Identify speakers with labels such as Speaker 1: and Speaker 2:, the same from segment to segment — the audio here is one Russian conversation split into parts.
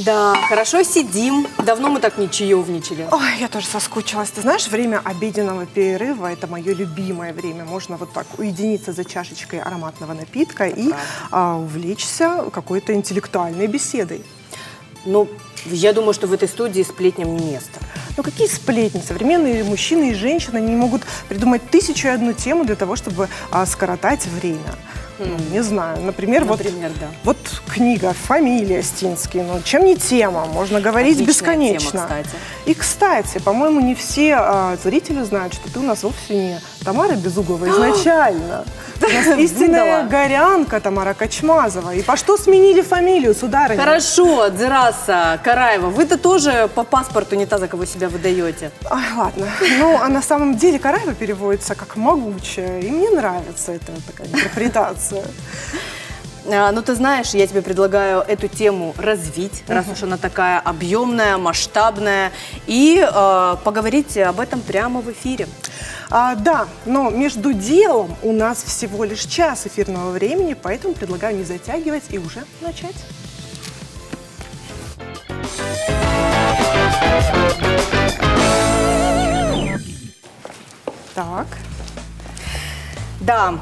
Speaker 1: Да, хорошо сидим. Давно мы так не чаевничали.
Speaker 2: Ой, я тоже соскучилась. Ты знаешь, время обеденного перерыва – это мое любимое время. Можно вот так уединиться за чашечкой ароматного напитка и увлечься какой-то интеллектуальной беседой.
Speaker 1: Ну, я думаю, что в этой студии сплетням не место.
Speaker 2: Ну какие сплетни? Современные мужчины и женщины, они могут придумать 1001 тему для того, чтобы скоротать время. Ну, не знаю, например, да. Вот книга «Фамилия» Стинский. Ну, чем не тема? Можно говорить
Speaker 1: отличная
Speaker 2: бесконечно.
Speaker 1: Тема, кстати.
Speaker 2: И, кстати, по-моему, не все зрители знают, что ты у нас вовсе не Тамара Безуглова изначально. У нас истинная горянка Тамара Качмазова. И по что сменили фамилию, сударыня?
Speaker 1: Хорошо, Дзираса, Караева, вы-то тоже по паспорту не та, за кого себя выдаете.
Speaker 2: Ой, ладно. Ну, а на самом деле Караева переводится как «могучая», и мне нравится эта такая интерпретация.
Speaker 1: Ну, ты знаешь, я тебе предлагаю эту тему развить, раз уж она такая объемная, масштабная, и поговорить об этом прямо в эфире.
Speaker 2: Да, но между делом у нас всего лишь час эфирного времени, поэтому предлагаю не затягивать и уже начать. Так.
Speaker 1: Да,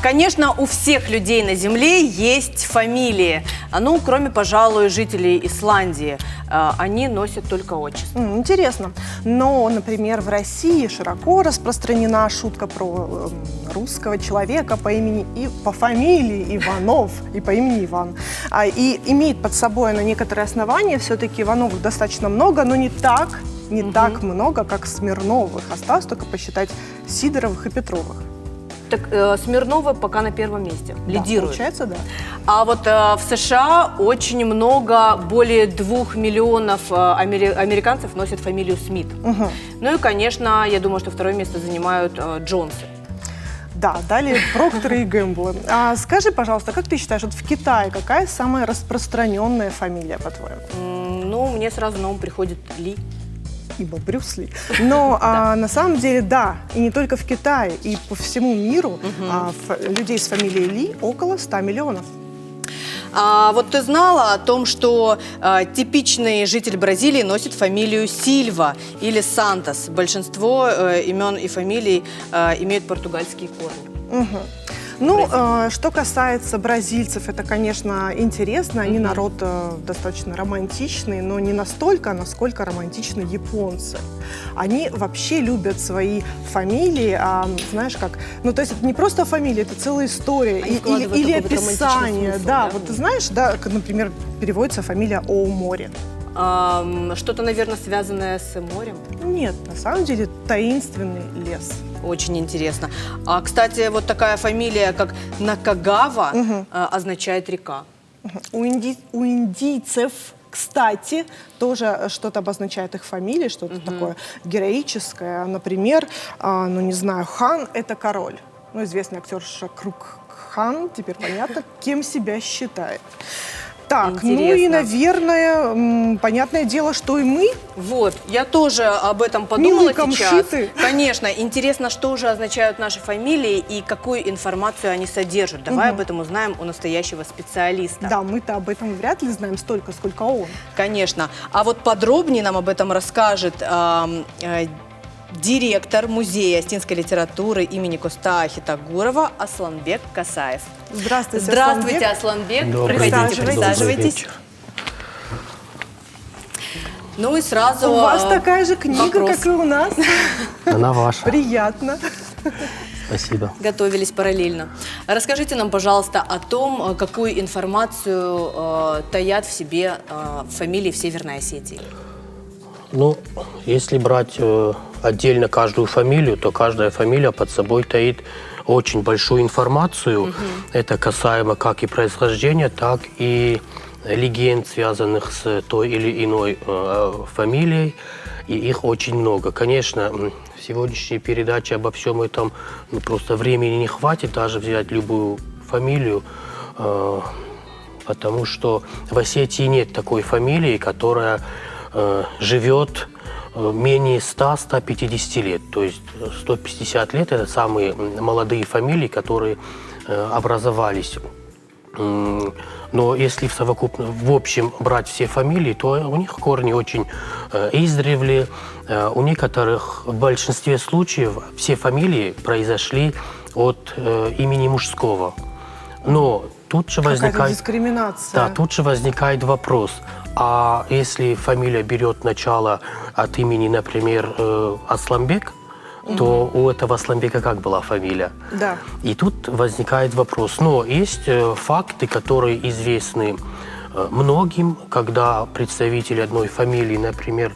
Speaker 1: конечно, у всех людей на Земле есть фамилии. Ну, кроме, пожалуй, жителей Исландии. Они носят только отчество.
Speaker 2: Интересно. Но, например, в России широко распространена шутка про русского человека по фамилии Иванов и по имени Иван. И имеет под собой на некоторые основания. Все-таки Ивановых достаточно много, но не так много, как Смирновых. Осталось только посчитать Сидоровых и Петровых.
Speaker 1: Так Смирновы пока на первом месте, лидируют.
Speaker 2: Получается, да.
Speaker 1: А вот в США очень много, более 2 миллионов американцев носят фамилию Смит. Ну и, конечно, я думаю, что второе место занимают Джонсы.
Speaker 2: Да, далее Прокторы и Гэмблы. Скажи, пожалуйста, как ты считаешь, вот в Китае какая самая распространенная фамилия, по-твоему?
Speaker 1: Ну, мне сразу на ум приходит Ли.
Speaker 2: Ибо Брюс Ли. Но на самом деле, да, и не только в Китае, и по всему миру людей с фамилией Ли около 100 миллионов.
Speaker 1: Вот ты знала о том, что типичный житель Бразилии носит фамилию Сильва или Сантос. Большинство имен и фамилий имеют португальские корни.
Speaker 2: Ну, что касается бразильцев, это, конечно, интересно. Они народ достаточно романтичный, но не настолько, насколько романтичны японцы. Они вообще любят свои фамилии, знаешь как, ну, то есть это не просто фамилия, это целая история или описание.
Speaker 1: Смысл,
Speaker 2: да, вот ты знаешь, да, например, переводится фамилия Оумори.
Speaker 1: Что-то, наверное, связанное с морем?
Speaker 2: Нет, на самом деле таинственный лес.
Speaker 1: Очень интересно. Кстати, вот такая фамилия, как Накагава, означает река.
Speaker 2: У индийцев, кстати, тоже что-то обозначает их фамилии, что-то такое героическое. Например, ну не знаю, хан – это король. Ну, известный актер Шакрук Хан, теперь понятно, кем себя считает. Так,
Speaker 1: интересно.
Speaker 2: Ну и, наверное, понятное дело, что и мы.
Speaker 1: Вот, я тоже об этом подумала сейчас.
Speaker 2: Камшиты.
Speaker 1: Конечно, интересно, что же означают наши фамилии и какую информацию они содержат. Давай об этом узнаем у настоящего специалиста.
Speaker 2: Да, мы-то об этом вряд ли знаем столько, сколько он.
Speaker 1: Конечно. А вот подробнее нам об этом расскажет директор музея астинской литературы имени Коста Хитагурова Асланбек Касаев.
Speaker 2: Здравствуйте,
Speaker 1: Здравствуйте, Асланбек. Проходите, присаживайтесь. Ну и сразу
Speaker 2: у вас такая же книга,
Speaker 1: вопрос.
Speaker 2: как и у нас.
Speaker 3: Она ваша.
Speaker 2: Приятно.
Speaker 3: Спасибо.
Speaker 1: Готовились параллельно. Расскажите нам, пожалуйста, о том, какую информацию таят в себе фамилии в Северной Осетии.
Speaker 3: Ну, если брать отдельно каждую фамилию, то каждая фамилия под собой таит очень большую информацию. Это касаемо как и происхождения, так и легенд, связанных с той или иной фамилией. И их очень много. Конечно, в сегодняшней передаче обо всем этом просто времени не хватит даже взять любую фамилию, потому что в Осетии нет такой фамилии, которая живет менее 100-150 лет. То есть 150 лет – это самые молодые фамилии, которые образовались Но если в общем брать все фамилии, то у них корни очень издревле. У некоторых, в большинстве случаев, все фамилии произошли от имени мужского. Но тут же
Speaker 2: Какая-то
Speaker 3: возникает...
Speaker 2: дискриминация.
Speaker 3: Да, тут же возникает вопрос. А если фамилия берет начало от имени, например, Асламбек, то у этого Асламбека как была фамилия?
Speaker 2: Да.
Speaker 3: И тут возникает вопрос. Но есть факты, которые известны многим, когда представители одной фамилии, например,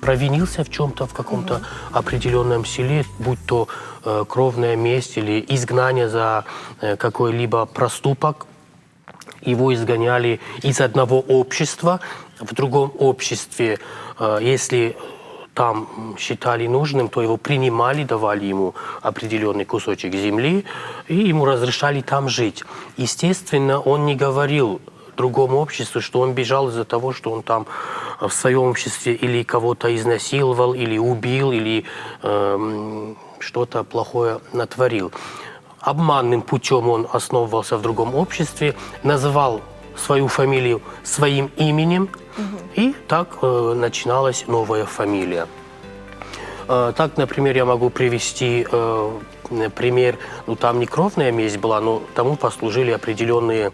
Speaker 3: провинился в чем-то, в каком-то определенном селе, будь то кровная месть или изгнание за какой-либо проступок, его изгоняли из одного общества в другом обществе. Если там считали нужным, то его принимали, давали ему определенный кусочек земли и ему разрешали там жить. Естественно, он не говорил другому обществу, что он бежал из-за того, что он там в своем обществе или кого-то изнасиловал, или убил, или что-то плохое натворил. Обманным путем он основывался в другом обществе, называл свою фамилию своим именем, и так начиналась новая фамилия. Так, например, я могу привести пример, там не кровная месть была, но тому послужили определенные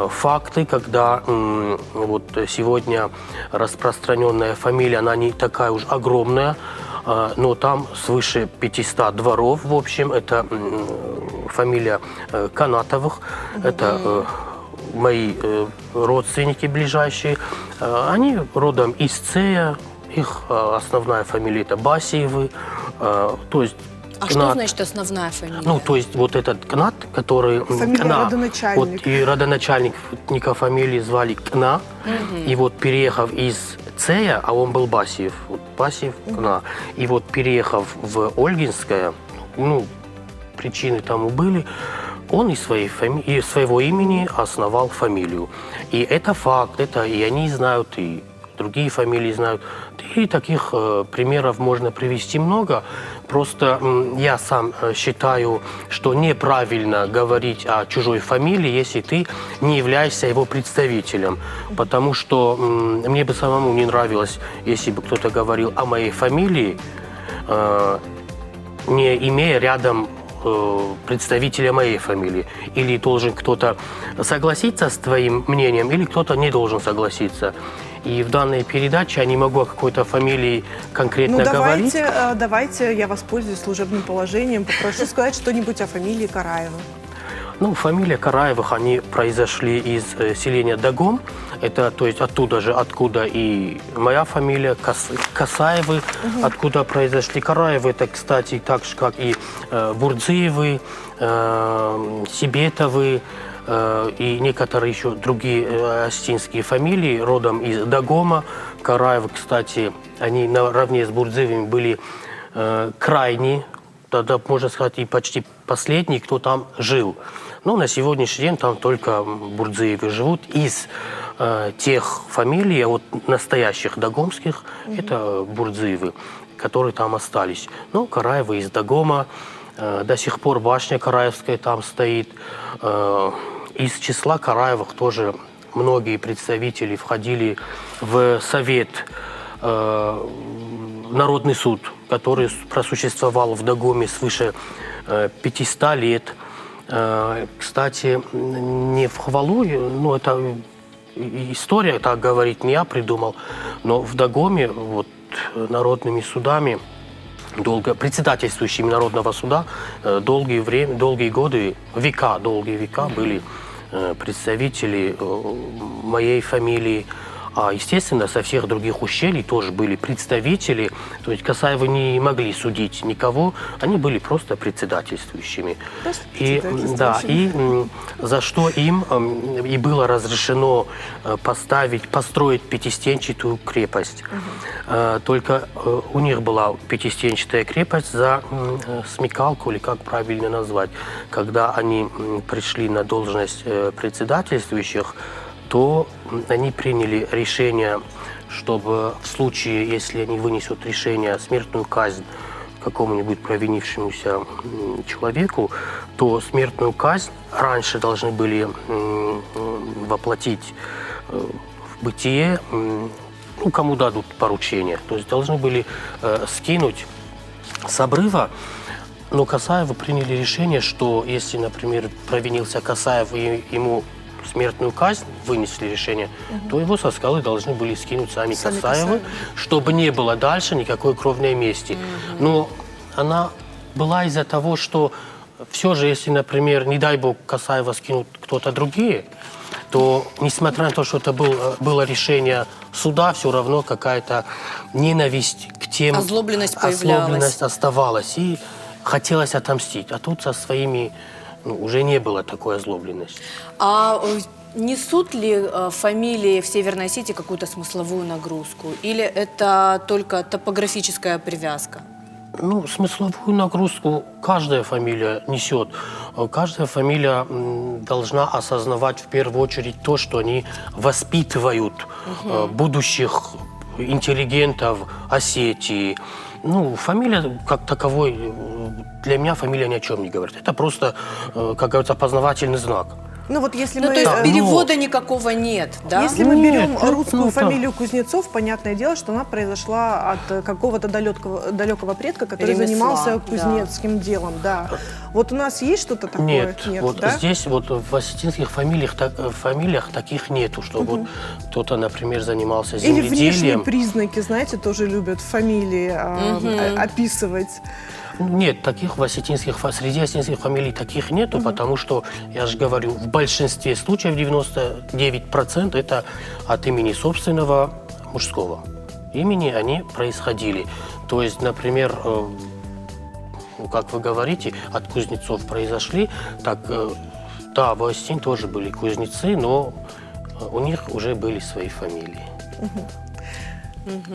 Speaker 3: факты, когда вот сегодня распространенная фамилия, она не такая уж огромная, но там свыше 500 дворов, в общем, это фамилия Канатовых, это мои родственники ближайшие, они родом из Цея, их основная фамилия это Басиевы, то есть
Speaker 1: А что значит основная фамилия?
Speaker 3: ну, то есть вот этот Кнат, который...
Speaker 2: Фамилия
Speaker 3: Кна,
Speaker 2: родоначальник.
Speaker 3: Вот и родоначальника фамилии звали Кна, и вот переехав из Цея, а он был Басиев, вот Басиев, Кна, и вот переехав в Ольгинское, ну, причины тому были, он из своего имени основал фамилию. И это факт, это и они знают, и другие фамилии знают. И таких примеров можно привести много. Просто я сам считаю, что неправильно говорить о чужой фамилии, если ты не являешься его представителем. Потому что мне бы самому не нравилось, если бы кто-то говорил о моей фамилии, не имея рядом представителя моей фамилии. Или должен кто-то согласиться с твоим мнением, или кто-то не должен согласиться. И в данной передаче я не могу о какой-то фамилии конкретно говорить.
Speaker 2: Давайте я воспользуюсь служебным положением, попрошу сказать что-нибудь о фамилии Караева.
Speaker 3: Ну, фамилия Караевых, они произошли из селения Дагом. Это, то есть, оттуда же, откуда и моя фамилия, Касаевы, откуда произошли Караевы. Это, кстати, так же, как и Бурдзиевы, Сибетовы и некоторые еще другие остинские фамилии родом из Дагома. Караевы, кстати, они наравне с Бурдзиевыми были крайние, тогда, можно сказать, и почти последний, кто там жил. Но на сегодняшний день там только Бурдзиевы живут. Из тех фамилий, вот настоящих дагомских, это Бурдзиевы, которые там остались. Но Караевы из Дагома, до сих пор башня Караевская там стоит. Из числа Караевых тоже многие представители входили в совет, Народный суд, который просуществовал в Дагоме свыше 500 лет. Кстати, не в хвалу, ну это история, так говорит, не я придумал, но в Дагоме вот народными судами, председательствующими Народного суда долгие годы, долгие века были представители моей фамилии. А, естественно, со всех других ущелий тоже были представители. То есть Касаевы не могли судить никого, они были просто председательствующими. И за что им и было разрешено построить пятистенчатую крепость. Только у них была пятистенчатая крепость за смекалку, или как правильно назвать. Когда они пришли на должность председательствующих, то они приняли решение, чтобы в случае, если они вынесут решение смертную казнь какому-нибудь провинившемуся человеку, то смертную казнь раньше должны были воплотить в бытие, ну, кому дадут поручение. То есть должны были скинуть с обрыва. Но Касаевы приняли решение, что если, например, провинился Касаев и ему смертную казнь вынесли решение, то его со скалы должны были скинуть сами Касаевы, чтобы не было дальше никакой кровной мести. Но она была из-за того, что все же, если, например, не дай бог, Касаева скинут кто-то другие, то, несмотря на то, что это было решение суда, все равно какая-то ненависть к тем...
Speaker 1: Озлобленность появлялась.
Speaker 3: Озлобленность оставалась. И хотелось отомстить. А тут со своими уже не было такой озлобленности.
Speaker 1: А несут ли фамилии в Северной Осетии какую-то смысловую нагрузку? Или это только топографическая привязка?
Speaker 3: Ну, смысловую нагрузку каждая фамилия несет. Каждая фамилия должна осознавать в первую очередь то, что они воспитывают будущих интеллигентов Осетии. Ну, фамилия как таковой, для меня фамилия ни о чем не говорит. Это просто, как говорится, опознавательный знак.
Speaker 2: Ну вот если
Speaker 1: Ну,
Speaker 2: мы...
Speaker 1: то есть перевода никакого нет, да?
Speaker 2: Если мы берем
Speaker 3: Нет,
Speaker 2: русскую
Speaker 3: ну,
Speaker 2: фамилию Кузнецов, понятное дело, что она произошла от какого-то далекого предка, который
Speaker 1: Ремесла,
Speaker 2: занимался
Speaker 1: да.
Speaker 2: кузнецким делом, да. Вот у нас есть что-то такое?
Speaker 3: Нет, вот
Speaker 2: да?
Speaker 3: здесь вот в осетинских фамилиях таких нету, что вот кто-то, например, занимался
Speaker 2: Или внешние
Speaker 3: земледелием.
Speaker 2: признаки, знаете, тоже любят фамилии описывать.
Speaker 3: Нет, таких среди осетинских фамилий таких нету, потому что, я же говорю, в большинстве случаев, 99%, это от имени собственного мужского имени они происходили. То есть, например, ну, как вы говорите, от кузнецов произошли, так, да, в Осетине тоже были кузнецы, но у них уже были свои фамилии.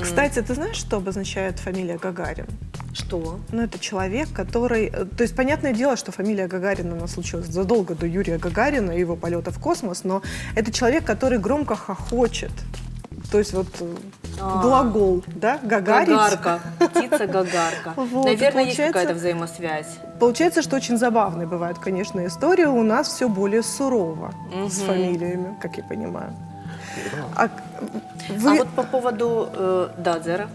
Speaker 2: Кстати, ты знаешь, что обозначает фамилия Гагарин?
Speaker 1: Что?
Speaker 2: Ну, это человек, который... То есть, понятное дело, что фамилия Гагарина, она случилась задолго до Юрия Гагарина и его полета в космос, но это человек, который громко хохочет. То есть вот глагол, да, гагарить.
Speaker 1: Гагарка, птица-гагарка.
Speaker 2: Вот,
Speaker 1: Наверное, есть
Speaker 2: получается-
Speaker 1: какая-то взаимосвязь.
Speaker 2: Получается, что очень забавные бывают, конечно, истории. У нас все более сурово с фамилиями, как я понимаю. А вы...
Speaker 1: А вот по поводу... да, Зера?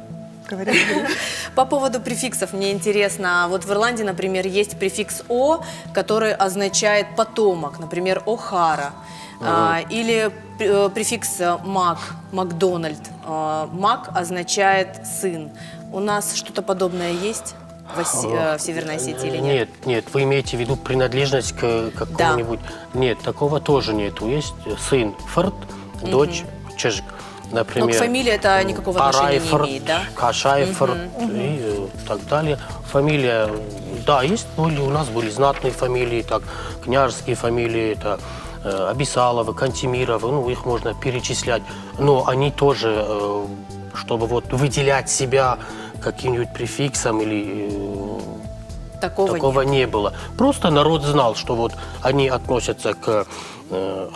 Speaker 2: Говорите.
Speaker 1: По поводу префиксов мне интересно. Вот в Ирландии, например, есть префикс «о», который означает «потомок», например, «О'Хара». Или префикс «мак», «Макдональд». «Мак» означает «сын». У нас что-то подобное есть в Северной Осетии или нет?
Speaker 3: Нет, вы имеете в виду принадлежность к какому-нибудь... Нет, такого тоже нету. Есть сын Форд, дочь Чежик. Например,
Speaker 1: Но к фамилии это никакого отношения не имеет, да?
Speaker 3: Кашайфорд и так далее. Фамилия, да, есть, у нас были знатные фамилии, так, княжеские фамилии, это Абисаловы, Кантемировы, ну, их можно перечислять. Но они тоже, чтобы вот выделять себя каким-нибудь префиксом или... Такого не было. Просто народ знал, что вот они относятся к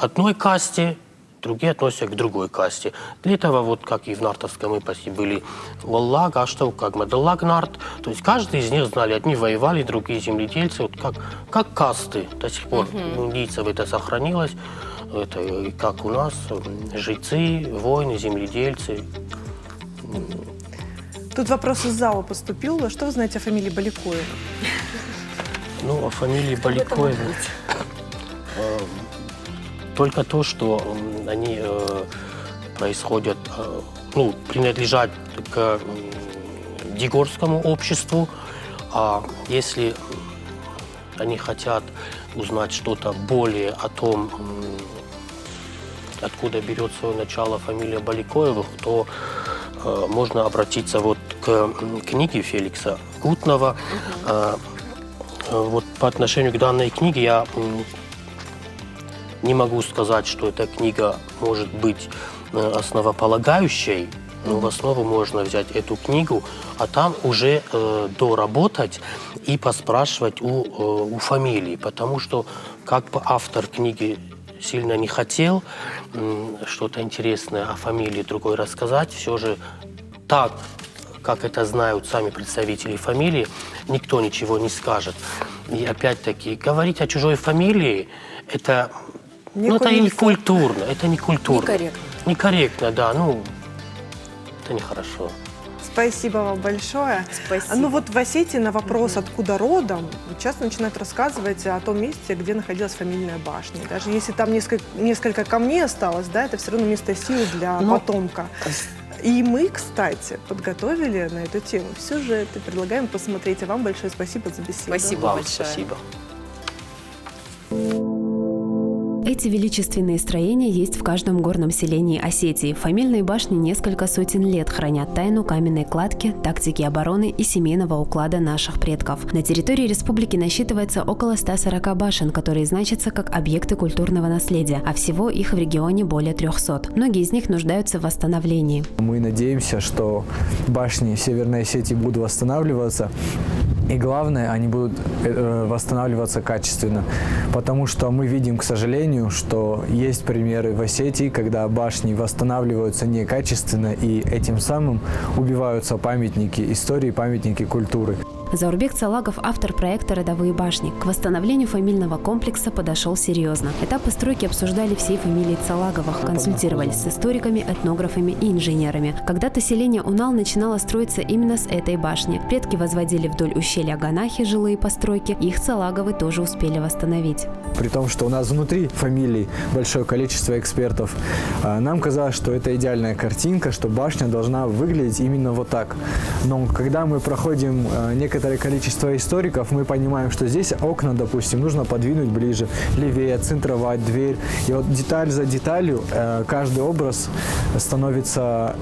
Speaker 3: одной касте, другие относятся к другой касте. Для этого, вот как и в нартовском эпосе, были Валлаг, Аштау, Кагмадаллаг, Нарт. То есть каждый из них знали. Одни воевали, другие земледельцы. Вот как касты до сих пор. У индийцев это сохранилось. Это и как у нас. Жрецы, воины, земледельцы.
Speaker 2: Тут вопрос из зала поступил. Что вы знаете о фамилии Баликоева?
Speaker 3: Ну, о фамилии Баликоева. Только то, что они происходят, ну, принадлежат к дигорскому обществу. А если они хотят узнать что-то более о том, откуда берет свое начало фамилия Баликоевых, то можно обратиться вот к книге Феликса Гутнова. Вот по отношению к данной книге я не могу сказать, что эта книга может быть основополагающей, но в основу можно взять эту книгу, а там уже доработать и поспрашивать у фамилии, потому что как бы автор книги сильно не хотел что-то интересное о фамилии другой рассказать, все же так, как это знают сами представители фамилии, никто ничего не скажет. И опять-таки, говорить о чужой фамилии, это, это и не культурно, это не культурно.
Speaker 1: Некорректно.
Speaker 3: Некорректно, да, это нехорошо.
Speaker 2: Спасибо вам большое.
Speaker 1: Спасибо.
Speaker 2: Ну вот в Осетии на вопрос, откуда родом, часто начинают рассказывать о том месте, где находилась фамильная башня. Даже если там несколько камней осталось, да, это все равно место силы для потомка. И мы, кстати, подготовили на эту тему сюжет и предлагаем посмотреть. А вам большое спасибо за беседу.
Speaker 1: Спасибо
Speaker 3: Вам
Speaker 1: большое.
Speaker 3: спасибо.
Speaker 4: Эти величественные строения есть в каждом горном селении Осетии. Фамильные башни несколько сотен лет хранят тайну каменной кладки, тактики обороны и семейного уклада наших предков. На территории республики насчитывается около 140 башен, которые значатся как объекты культурного наследия, а всего их в регионе более 300. Многие из них нуждаются в восстановлении.
Speaker 5: Мы надеемся, что башни Северной Осетии будут восстанавливаться. И главное, они будут восстанавливаться качественно, потому что мы видим, к сожалению, что есть примеры в Осетии, когда башни восстанавливаются некачественно, и этим самым убиваются памятники истории, памятники культуры.
Speaker 4: Заурбек Цалагов – автор проекта «Родовые башни». К восстановлению фамильного комплекса подошел серьезно. Этапы стройки обсуждали всей фамилии Цалаговых, консультировались с историками, этнографами и инженерами. Когда-то селение Унал начинало строиться именно с этой башни. Предки возводили вдоль ущелья Ганахи жилые постройки, их Цалаговы тоже успели восстановить.
Speaker 5: При том, что у нас внутри фамилий большое количество экспертов, нам казалось, что это идеальная картинка, что башня должна выглядеть именно вот так. Но когда мы проходим некоторое количество историков, мы понимаем, что здесь окна, допустим, нужно подвинуть ближе, левее, центровать дверь. И вот деталь за деталью каждый образ становится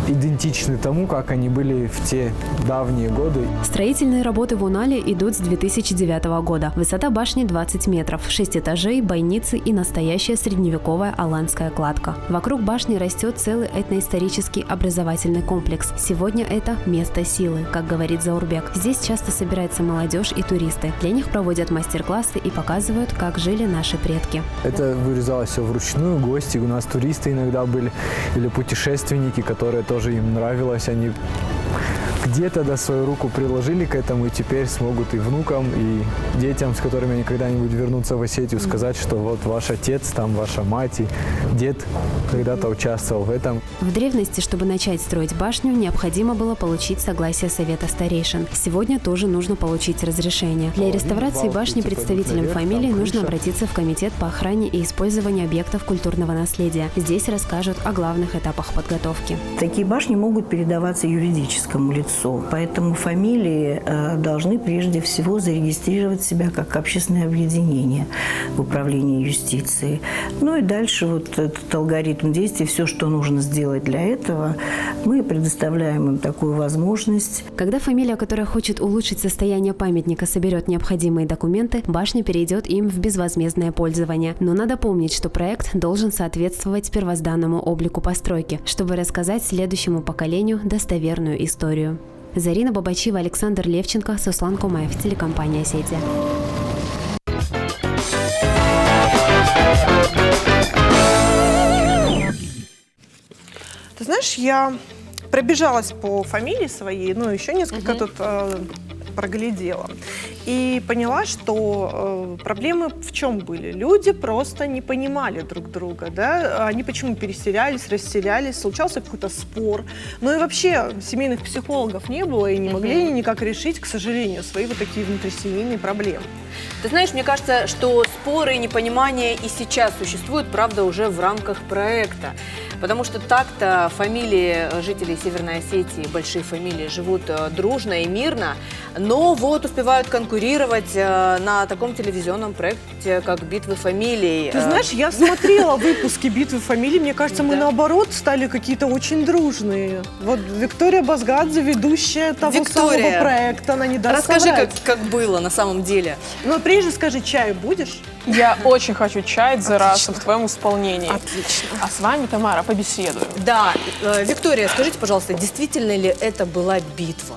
Speaker 5: идентичны тому, как они были в те давние годы.
Speaker 4: Строительные работы в Унале идут с 2009 года. Высота башни 20 метров, 6 этажей, бойницы и настоящая средневековая аланская кладка. Вокруг башни растет целый этноисторический образовательный комплекс. Сегодня это место силы, как говорит Заурбек. Здесь часто собирается молодежь и туристы. Для них проводят мастер-классы и показывают, как жили наши предки.
Speaker 5: Это вырезалось все вручную. Гости у нас туристы иногда были или путешественники, которые тоже им нравилось. Они где-то свою руку приложили к этому, и теперь смогут и внукам, и детям, с которыми они когда-нибудь вернутся в Осетию, сказать, что вот ваш отец, там ваша мать и дед когда-то участвовал в этом.
Speaker 4: В древности, чтобы начать строить башню, необходимо было получить согласие Совета старейшин. Сегодня тоже нужно получить разрешение. Для реставрации башни представителям фамилии нужно обратиться в Комитет по охране и использованию объектов культурного наследия. Здесь расскажут о главных этапах подготовки.
Speaker 6: Такие башни могут передаваться юридическому лицу. Поэтому фамилии должны прежде всего зарегистрировать себя как общественное объединение в управлении юстиции. Ну и дальше вот этот алгоритм действий, все, что нужно сделать для этого, мы предоставляем им такую возможность.
Speaker 4: Когда фамилия, которая хочет улучшить состояние памятника, соберет необходимые документы, башня перейдет им в безвозмездное пользование. Но надо помнить, что проект должен соответствовать первозданному облику постройки, чтобы рассказать следующему поколению достоверную историю. Зарина Бабачева, Александр Левченко, Суслан Кумаев, телекомпания «Осетия».
Speaker 2: Ты знаешь, я пробежалась по фамилии своей, ну, еще несколько тут проглядела. И поняла, что проблемы в чем были? Люди просто не понимали друг друга, да? Они почему переселялись, расселялись, случался какой-то спор. Ну и вообще семейных психологов не было, и не могли они никак решить, к сожалению, свои вот такие внутрисемейные проблемы.
Speaker 1: Ты знаешь, мне кажется, что споры и непонимания и сейчас существуют, правда, уже в рамках проекта. Потому что так-то фамилии жителей Северной Осетии, большие фамилии, живут дружно и мирно, но вот успевают конкурировать на таком телевизионном проекте, как «Битвы фамилий».
Speaker 2: Ты знаешь, я смотрела выпуски «Битвы фамилий», мне кажется, мы наоборот стали какие-то очень дружные. Вот Виктория Базгадзе, ведущая того самого проекта, она не даст
Speaker 1: Расскажи,
Speaker 2: соврать.
Speaker 1: как было на самом деле.
Speaker 2: Но прежде скажи, чай будешь?
Speaker 7: Я очень хочу чай дзераса в твоем исполнении.
Speaker 2: Отлично.
Speaker 7: А с вами, Тамара, побеседуем.
Speaker 1: Да, Виктория, скажите, пожалуйста, действительно ли это была битва?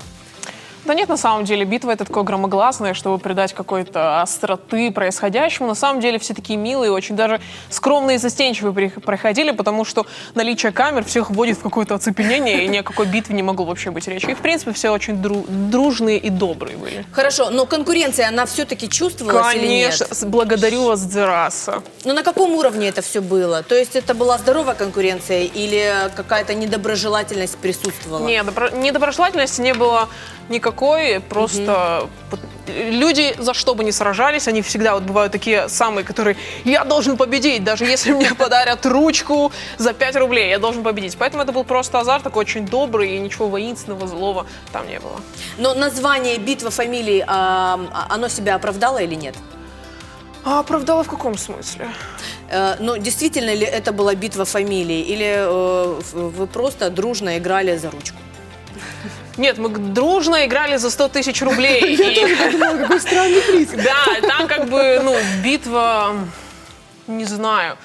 Speaker 7: Да нет, на самом деле, битва это такое громогласное, чтобы придать какой-то остроты происходящему. На самом деле все такие милые, очень даже скромные и застенчивые проходили, потому что наличие камер всех вводит в какое-то оцепенение, и ни о какой битве не могло вообще быть речи. И, в принципе, все очень дружные и добрые были.
Speaker 1: Хорошо, но конкуренция, она все-таки чувствовалась или нет?
Speaker 7: Конечно, благодарю вас за раса.
Speaker 1: Но на каком уровне это все было? То есть это была здоровая конкуренция или какая-то недоброжелательность присутствовала?
Speaker 7: Нет, недоброжелательности не было никакой, просто люди за что бы ни сражались, они всегда вот бывают такие самые, которые «я должен победить, даже если мне подарят ручку за 5 рублей, я должен победить». Поэтому это был просто азарт такой очень добрый, и ничего воинственного, злого там не было.
Speaker 1: Но название «Битва фамилий», оно себя оправдало или нет?
Speaker 7: А оправдала в каком смысле?
Speaker 1: Ну, действительно ли это была битва фамилий, или вы просто дружно играли за ручку?
Speaker 7: Нет, мы дружно играли за 100 тысяч рублей.
Speaker 2: Я тоже подумала, какой странный приз.
Speaker 7: Да, там как бы, битва, не знаю.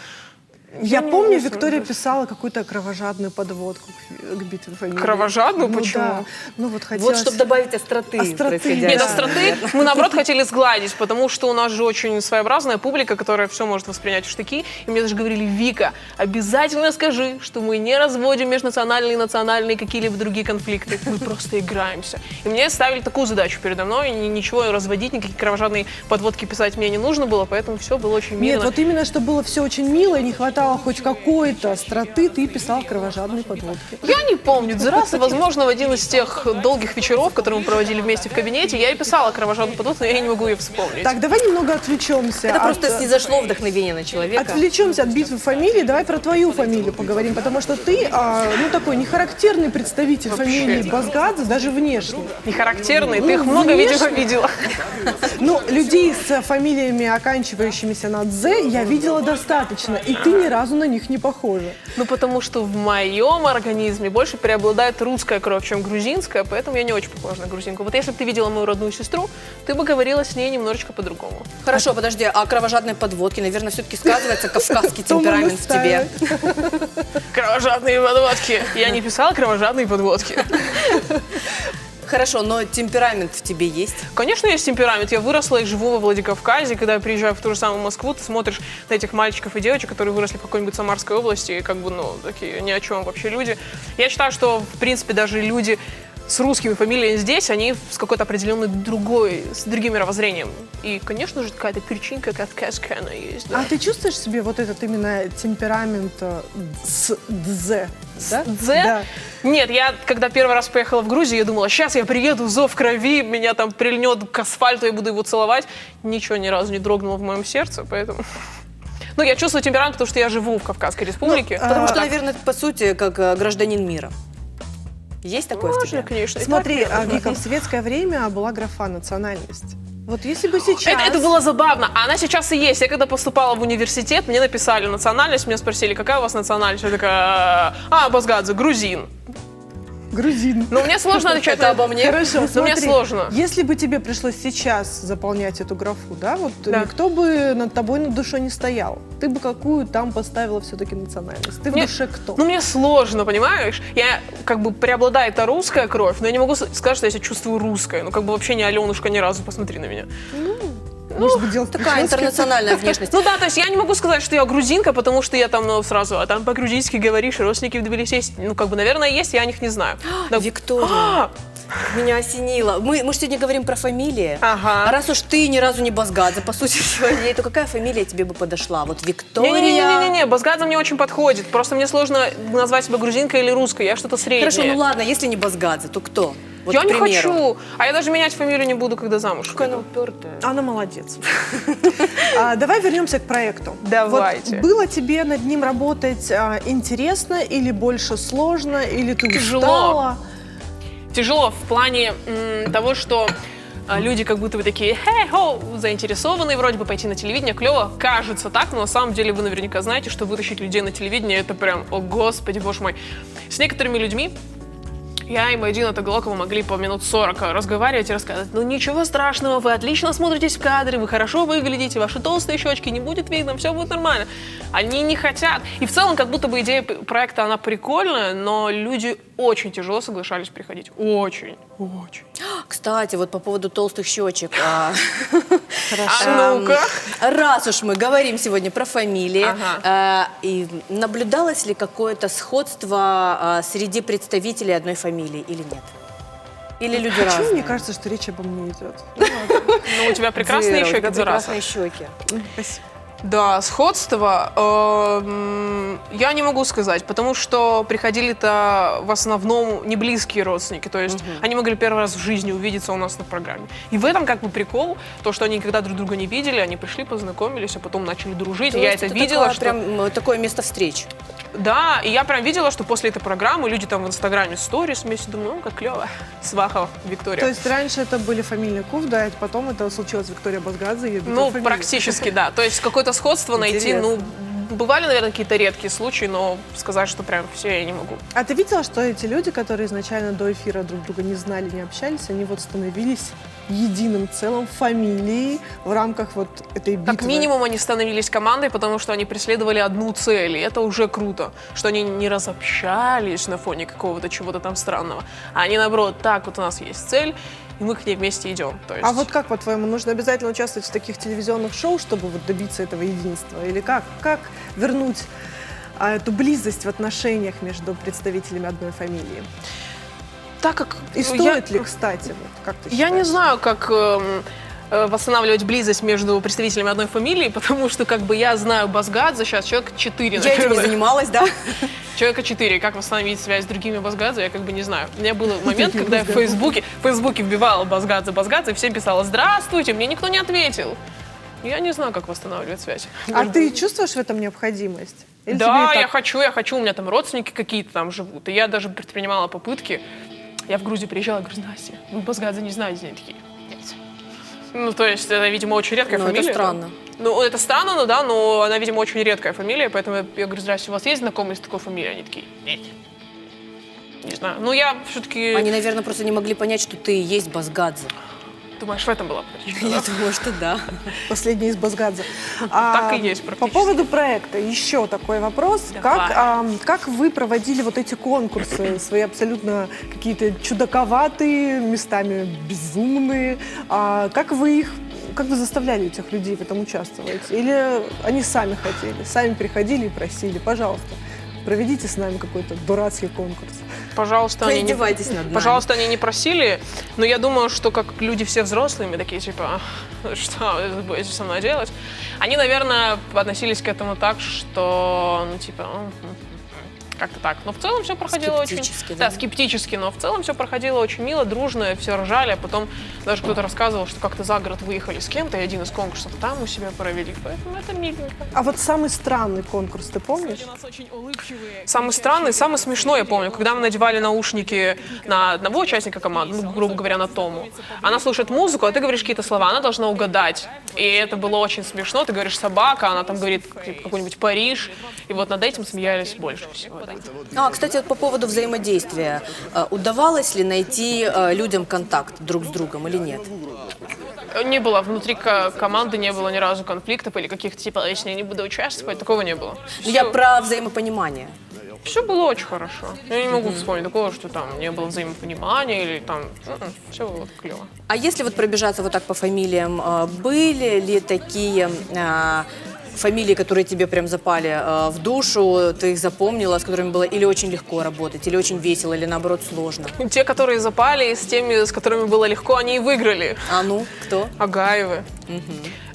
Speaker 2: Я
Speaker 7: не
Speaker 2: помню,
Speaker 7: могу
Speaker 2: Виктория
Speaker 7: сказать.
Speaker 2: писала какую-то кровожадную подводку к битве фамилий.
Speaker 7: Кровожадную?
Speaker 2: Ну,
Speaker 7: Почему?
Speaker 2: Да. Ну вот
Speaker 1: Вот,
Speaker 2: хотелось...
Speaker 1: чтобы добавить остроты. происходящего.
Speaker 7: Нет,
Speaker 2: Да.
Speaker 7: остроты мы, наоборот, хотели сгладить, потому что у нас же очень своеобразная публика, которая все может воспринять в штыки. И мне даже говорили: Вика, обязательно скажи, что мы не разводим межнациональные, национальные, какие-либо другие конфликты. Мы просто играемся. И мне ставили такую задачу передо мной. И ничего разводить, никакие кровожадные подводки писать мне не нужно было, поэтому все было очень мило.
Speaker 2: Нет, вот именно, что было все очень мило, и не хватало хоть какой-то остроты, ты писал кровожадные подводки.
Speaker 7: Я не помню. Дзерасы, возможно, в один из тех долгих вечеров, которые мы проводили вместе в кабинете, я и писала кровожадную подводку, но я не могу ее вспомнить.
Speaker 2: Так, давай немного отвлечемся.
Speaker 1: Это
Speaker 2: от-
Speaker 1: просто снизошло вдохновение на человека.
Speaker 2: Отвлечемся от битвы фамилий, давай про твою фамилию поговорим, потому что ты, такой нехарактерный представитель фамилии Базгадзе, даже внешне.
Speaker 7: Не характерные, ты их много, видимо, видела.
Speaker 2: Ну, людей с фамилиями, оканчивающимися на «дзе», я видела достаточно, и ты ни разу на них не похожа.
Speaker 7: Ну, потому что в моем организме больше преобладает русская кровь, чем грузинская, поэтому я не очень похожа на грузинку. Вот если бы ты видела мою родную сестру, ты бы говорила с ней немножечко по-другому.
Speaker 1: Хорошо, подожди, а кровожадной подводки, наверное, все-таки сказывается кавказский
Speaker 2: Кто
Speaker 1: темперамент в тебе?
Speaker 2: настаивает?
Speaker 7: Кровожадные подводки. Я не писала кровожадные подводки.
Speaker 1: Хорошо, но темперамент в тебе есть?
Speaker 7: Конечно, есть темперамент. Я выросла и живу во Владикавказе. Когда я приезжаю в ту же самую Москву, ты смотришь на этих мальчиков и девочек, которые выросли в какой-нибудь Самарской области, и такие ни о чем вообще люди. Я считаю, что, в принципе, даже люди с русскими фамилиями здесь, они с какой-то определенной с другим мировоззрением. И, конечно же, какая-то перчинка кавказская она есть. Да.
Speaker 2: А ты чувствуешь в себе вот этот именно темперамент с «дзе»? Да?
Speaker 7: Дзе?
Speaker 2: Да.
Speaker 7: Нет, я когда первый раз поехала в Грузию, я думала, сейчас я приеду, зов крови, меня там прильнет к асфальту, я буду его целовать. Ничего ни разу не дрогнуло в моем сердце, поэтому... Ну, я чувствую темперамент, потому что я живу в Кавказской республике.
Speaker 1: Потому что, наверное, по сути, как гражданин мира. Есть такое в тебе?
Speaker 7: Можно, конечно. и
Speaker 2: Смотри,
Speaker 7: так,
Speaker 2: Вика, в советское время была графа «национальность». Вот если бы сейчас...
Speaker 7: Это было забавно. А она сейчас и есть. Я когда поступала в университет, мне написали национальность, меня спросили, какая у вас национальность? Я такая, Базгадзе, грузин.
Speaker 2: Грузин.
Speaker 7: Но мне сложно отвечать
Speaker 1: Это обо мне?
Speaker 2: Хорошо,
Speaker 7: Но мне
Speaker 2: смотри,
Speaker 7: сложно.
Speaker 2: Если бы тебе пришлось сейчас заполнять эту графу, да, вот
Speaker 7: Да.
Speaker 2: никто бы над тобой над душой не стоял. Ты бы какую там поставила все-таки национальность? Ты в
Speaker 7: Мне-
Speaker 2: душе кто?
Speaker 7: Ну, мне сложно, понимаешь? Я, преобладает та русская кровь, но я не могу сказать, что я себя чувствую русской. Ну, вообще не Аленушка ни разу, посмотри на меня.
Speaker 2: Может быть, дело в
Speaker 1: Такая
Speaker 2: прическе?
Speaker 1: интернациональная внешность.
Speaker 7: Ну да, то есть я не могу сказать, что я грузинка, потому что я там, сразу, а там по-грузински говоришь, родственники в Тбилиси есть. Ну, наверное, есть, я о них не знаю. Да.
Speaker 1: Виктория, меня осенило. Мы же сегодня говорим про фамилии.
Speaker 7: Ага.
Speaker 1: А раз уж ты ни разу не Базгадзе, по сути своей, то какая фамилия тебе бы подошла? Вот Виктория...
Speaker 7: Не-не-не, Базгадзе мне очень подходит. Просто мне сложно назвать себя грузинкой или русской. Я что-то среднее.
Speaker 1: Хорошо, ну ладно, если не Базгадзе, то кто? Вот,
Speaker 7: Я
Speaker 1: к
Speaker 7: не
Speaker 1: примеру.
Speaker 7: хочу. А я даже менять фамилию не буду, когда замуж.
Speaker 1: Какая она упертая.
Speaker 2: Она молодец. Давай вернемся к проекту.
Speaker 7: Давайте.
Speaker 2: Вот было тебе над ним работать интересно или больше сложно, или ты
Speaker 7: Тяжело.
Speaker 2: устала?
Speaker 7: Тяжело в плане того, что люди как будто бы такие заинтересованные вроде бы пойти на телевидение, клево, кажется так, но на самом деле вы наверняка знаете, что вытащить людей на телевидение это прям, о господи, боже мой. С некоторыми людьми я и Майдина Таглокова могли по минут 40 разговаривать и рассказывать, ну ничего страшного, вы отлично смотритесь в кадре, вы хорошо выглядите, ваши толстые щечки, не будет видно, все будет нормально. Они не хотят. И в целом, как будто бы идея проекта, она прикольная, но люди очень тяжело соглашались приходить. Очень.
Speaker 1: Кстати, вот по поводу толстых щечек.
Speaker 7: А ну-ка.
Speaker 1: Раз уж мы говорим сегодня про фамилии,
Speaker 7: Ага.
Speaker 1: и наблюдалось ли какое-то сходство среди представителей одной фамилии или нет? Или люди
Speaker 2: Почему
Speaker 1: разные?
Speaker 2: мне кажется, что речь обо мне идет?
Speaker 7: Ну, у тебя прекрасные
Speaker 1: Зеро, у
Speaker 7: щеки,
Speaker 1: тебя
Speaker 7: Дзураса.
Speaker 1: прекрасные щеки.
Speaker 2: Спасибо.
Speaker 7: Да, сходство я не могу сказать, потому что приходили-то в основном не близкие родственники, то есть они могли первый раз в жизни увидеться у нас на программе. И в этом как бы прикол, то, что они никогда друг друга не видели, они пришли, познакомились, а потом начали дружить.
Speaker 1: То
Speaker 7: И я
Speaker 1: есть
Speaker 7: это видела,
Speaker 1: такое,
Speaker 7: что...
Speaker 1: прям такое место встреч.
Speaker 7: Да, и я прям видела, что после этой программы люди там в Инстаграме сторис вместе, думаю, ну, как клево, Свахова Виктория.
Speaker 2: То есть раньше это были фамильные Кувда, а потом это случилось Виктория Базгадзе и
Speaker 7: Ну,
Speaker 2: фамилия.
Speaker 7: практически, да. То есть какое-то сходство найти, ну, бывали, наверное, какие-то редкие случаи, но сказать, что прям все я не могу.
Speaker 2: А ты видела, что эти люди, которые изначально до эфира друг друга не знали, не общались, они вот становились единым целым, фамилией в рамках вот этой битвы?
Speaker 7: Как минимум они становились командой, потому что они преследовали одну цель, и это уже круто, что они не разобщались на фоне какого-то чего-то там странного, а они, наоборот, так, вот у нас есть цель, и мы к ней вместе идем. То есть...
Speaker 2: А вот как, по-твоему, нужно обязательно участвовать в таких телевизионных шоу, чтобы вот добиться этого единства? Или как вернуть эту близость в отношениях между представителями одной фамилии?
Speaker 7: Так как...
Speaker 2: И стоит ли, кстати, вот, как ты
Speaker 7: Я
Speaker 2: считаешь?
Speaker 7: не знаю, как восстанавливать близость между представителями одной фамилии, потому что как бы я знаю Базгадзе, сейчас человек 4,
Speaker 1: Я этим не
Speaker 7: наверное.
Speaker 1: занималась, да?
Speaker 7: Человека 4, как восстановить связь с другими Базгадзе, я как бы не знаю. У меня был момент, когда я в Фейсбуке вбивала Базгадзе, и всем писала «Здравствуйте», мне никто не ответил. Я не знаю, как восстанавливать связь.
Speaker 2: А ты чувствуешь в этом необходимость? Или тебе
Speaker 7: Да,
Speaker 2: и
Speaker 7: я
Speaker 2: так?
Speaker 7: хочу, у меня там родственники какие-то там живут. И я даже предпринимала попытки. Я в Грузию приезжала, говорю, Настя, вы Базгадзе не знаете? Они такие, нет. Ну, то есть, это, видимо, очень редкая
Speaker 1: Ну,
Speaker 7: фамилия.
Speaker 1: это странно.
Speaker 7: Ну, это странно, ну да, но она, видимо, очень редкая фамилия, поэтому я говорю, здрасте, у вас есть знакомые с такой фамилией? Они такие, нет. Не знаю. Ну, я все-таки...
Speaker 1: Они, наверное, просто не могли понять, что ты и есть Базгадзе.
Speaker 7: Думаешь, в этом была причина,
Speaker 1: Я
Speaker 7: да?
Speaker 1: думаю, что да.
Speaker 2: Последний из Базгадзе.
Speaker 7: Так и есть
Speaker 2: По
Speaker 7: практически.
Speaker 2: поводу проекта еще такой вопрос.
Speaker 7: Давай.
Speaker 2: Как вы проводили вот эти конкурсы, свои абсолютно какие-то чудаковатые, местами безумные? Как вы заставляли этих людей в этом участвовать? Или они сами хотели, сами приходили и просили, пожалуйста, проведите с нами какой-то дурацкий конкурс?
Speaker 7: Пожалуйста,
Speaker 1: Поиздевайтесь над нами.
Speaker 7: Пожалуйста, они не просили, но я думаю, что как люди все взрослые, мы такие, типа, что вы будете со мной делать? Они, наверное, относились к этому так, что, ну, типа, как-то так. Но в целом все проходило
Speaker 1: Скептически,
Speaker 7: очень...
Speaker 1: да?
Speaker 7: Да, скептически, но в целом все проходило очень мило, дружно, все ржали, а потом даже кто-то рассказывал, что как-то за город выехали с кем-то, и один из конкурсов там у себя провели, поэтому это миленько.
Speaker 2: А вот самый странный конкурс, ты помнишь?
Speaker 7: Самый странный, самый смешной, я помню, когда мы надевали наушники на одного участника команды, ну, грубо говоря, на Тому. Она слушает музыку, а ты говоришь какие-то слова, она должна угадать. И это было очень смешно. Ты говоришь «собака», она там говорит какой-нибудь «Париж». И вот над этим смеялись больше всего. Да.
Speaker 1: Кстати, вот по поводу взаимодействия. Удавалось ли найти людям контакт друг с другом или нет?
Speaker 7: Не было, внутри команды не было ни разу конфликтов или каких-то типа «если я не буду участвовать», такого не было.
Speaker 1: Я про взаимопонимание.
Speaker 7: Все было очень хорошо. Я не могу вспомнить такого, что там не было взаимопонимания или там... Все было клево.
Speaker 1: А если вот пробежаться вот так по фамилиям, были ли такие фамилии, которые тебе прям запали в душу, ты их запомнила, с которыми было или очень легко работать, или очень весело, или наоборот сложно?
Speaker 7: Те, которые запали, с теми, с которыми было легко, они и выиграли.
Speaker 1: А ну, кто?
Speaker 7: Агаевы.